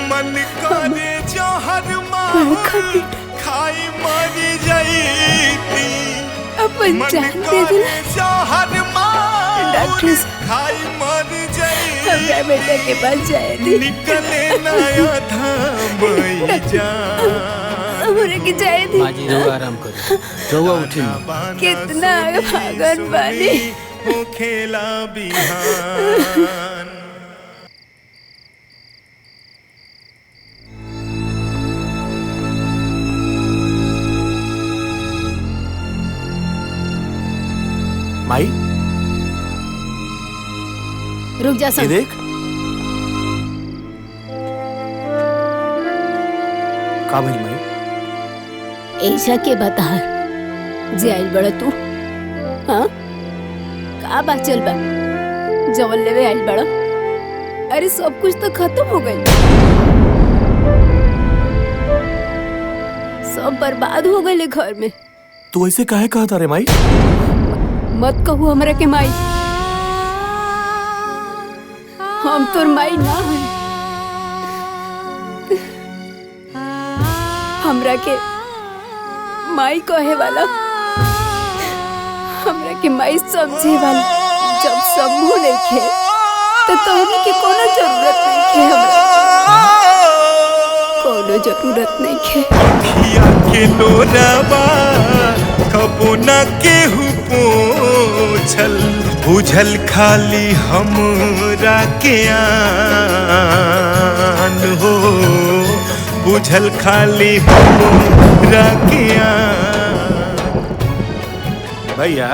[SPEAKER 15] मन करे जहर मार खाई मर जाईती,
[SPEAKER 3] अपन जान दे दिला
[SPEAKER 15] जहर मार
[SPEAKER 3] डॉक्टर
[SPEAKER 15] खाई मर जाई।
[SPEAKER 3] हमरा बेटा के पास जाए दी,
[SPEAKER 15] निकले नया धाम जा
[SPEAKER 3] हमरा के जाए दी।
[SPEAKER 16] माँ जी रउआ आराम करो, रउआ उठी ना।
[SPEAKER 3] कितना भागन बानी
[SPEAKER 15] हो खेला बिहान।
[SPEAKER 10] माई
[SPEAKER 2] रुक जा सन।
[SPEAKER 10] देख का भाई माई?
[SPEAKER 2] ऐसा के बता जे आइल बड़ा तू, हाँ का बात चल बा? जवन लेवे आइल बड़ा, अरे सब कुछ तो खत्म हो गई, सब बर्बाद हो गए घर में।
[SPEAKER 10] तू ऐसे काहे कहता रे माई?
[SPEAKER 2] मत कहू हमरा के माई, हम तोर माई ना है। हमरा के माई कहे वाला, हमरा के माई समझे वाला जब समूह नहीं तो तोहनी के कोनो जरूरत नहीं है, हमरा कोनो जरूरत नहीं है।
[SPEAKER 15] अखिया के लोराबा कबो न केहू पोछल, बुझल खाली हमरा के आन हो, बुझल खाली हमरा के आन।
[SPEAKER 10] भैया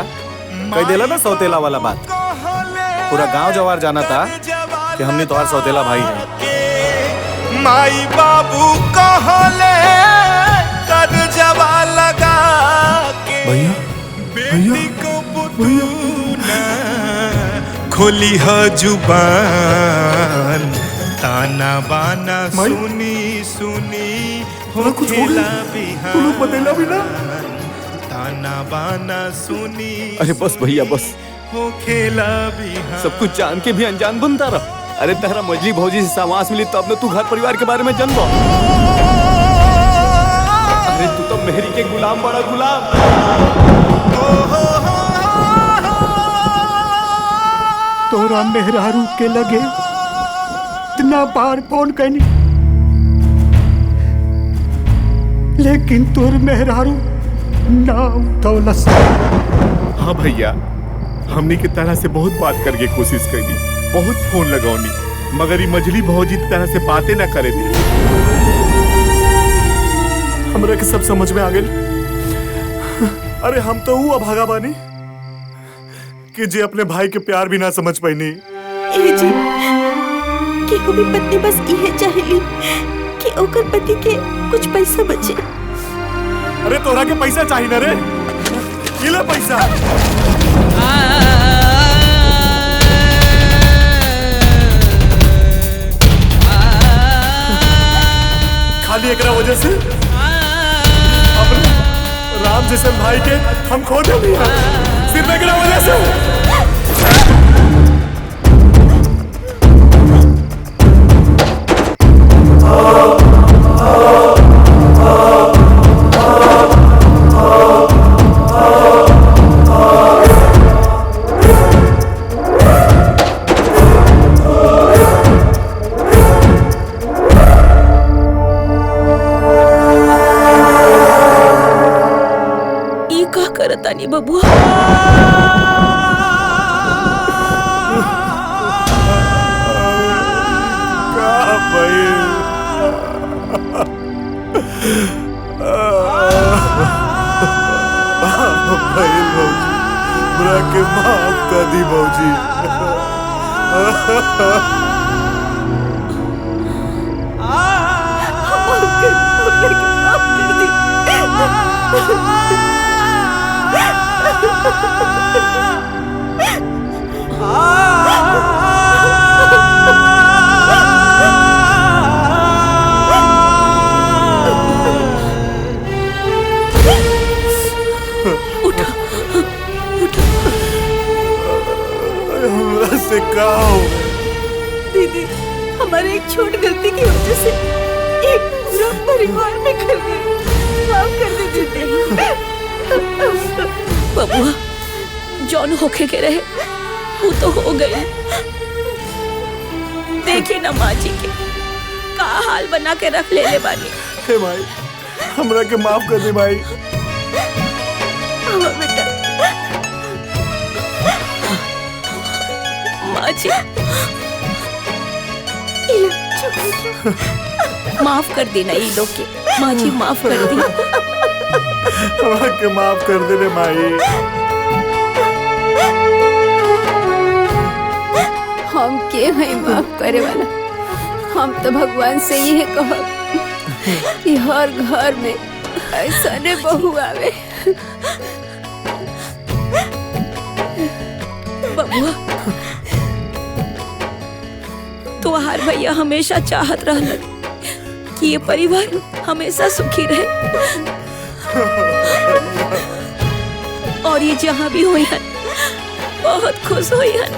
[SPEAKER 10] कह देला ना सौतेला वाला बात, पूरा गांव जवार जाना था कि हमने तुम्हारा सौतेला भाई है।
[SPEAKER 15] माई बाबू कहले कर जवा लगा के,
[SPEAKER 10] भैया
[SPEAKER 15] बेटी को पुतूना खोली ह जुबान, ताना बाना सुनी सुनी हो खेला बिहान, ताना बाना सुनी।
[SPEAKER 6] अरे बस भैया बस,
[SPEAKER 15] हो खेला बिहान।
[SPEAKER 6] सब कुछ जान के भी अनजान बनता रहा। अरे तेरा मजली भौजी से सामास मिली तब न तू घर परिवार के बारे में जानबो। अरे तू तो मेहरी के गुलाम, बड़ा गुलाम।
[SPEAKER 5] तोरा मेहरारू के लगे इतना बार फोन करनी, लेकिन तोर मेहरारू ना उठौलस।
[SPEAKER 8] हाँ भैया, हमनी के तरह से बहुत बात करके कोशिश करी, बहुत फोन लगौनी, मगर ये मजली भौजी तरह से बातें ना करे दी। हमरा के सब समझ में आ गई। अरे हम तो वो अभागा बानी कि जे अपने भाई के प्यार भी ना समझ पाईनी।
[SPEAKER 3] ए जी, केहू भी पत्नी बस इहे चाहेली कि ओकर पति के कुछ पैसा बचे।
[SPEAKER 8] अरे तोरा के पैसा चाहिए ना रे, ये ले पैसा। खाली एक वजह से अपने राम जैसे भाई के हम खो दे दिया, सिर्फ एक वजह से।
[SPEAKER 3] बानी बबुआ।
[SPEAKER 8] हमरा के माफ कर दी भौजी। हमरा से कहो
[SPEAKER 3] दीदी, हमारे एक छोट गलती की वजह से एक पूरा परिवार में कर गई। माफ कर दे दीदी। बबुआ, जौन होके के रहे वो तो हो गए। देखी ना माँ जी के का हाल बना के रख ले बानी।
[SPEAKER 8] हे माई, हमरा के माफ कर दे माई।
[SPEAKER 3] बेटा, माँ जी माफ कर देना ये लोग के। माँ जी माफ कर दी।
[SPEAKER 8] हमरा के माफ कर दे रे माई।
[SPEAKER 1] हम के हैं माफ करे वाला? हम तो भगवान से यही कहब कि हर घर में ऐसा ने बहू आवे।
[SPEAKER 3] बबुआ, तुम्हार भैया हमेशा चाहत रहलन कि ये परिवार हमेशा सुखी रहे और ये जहाँ भी हुई हन बहुत खुश हुई हन।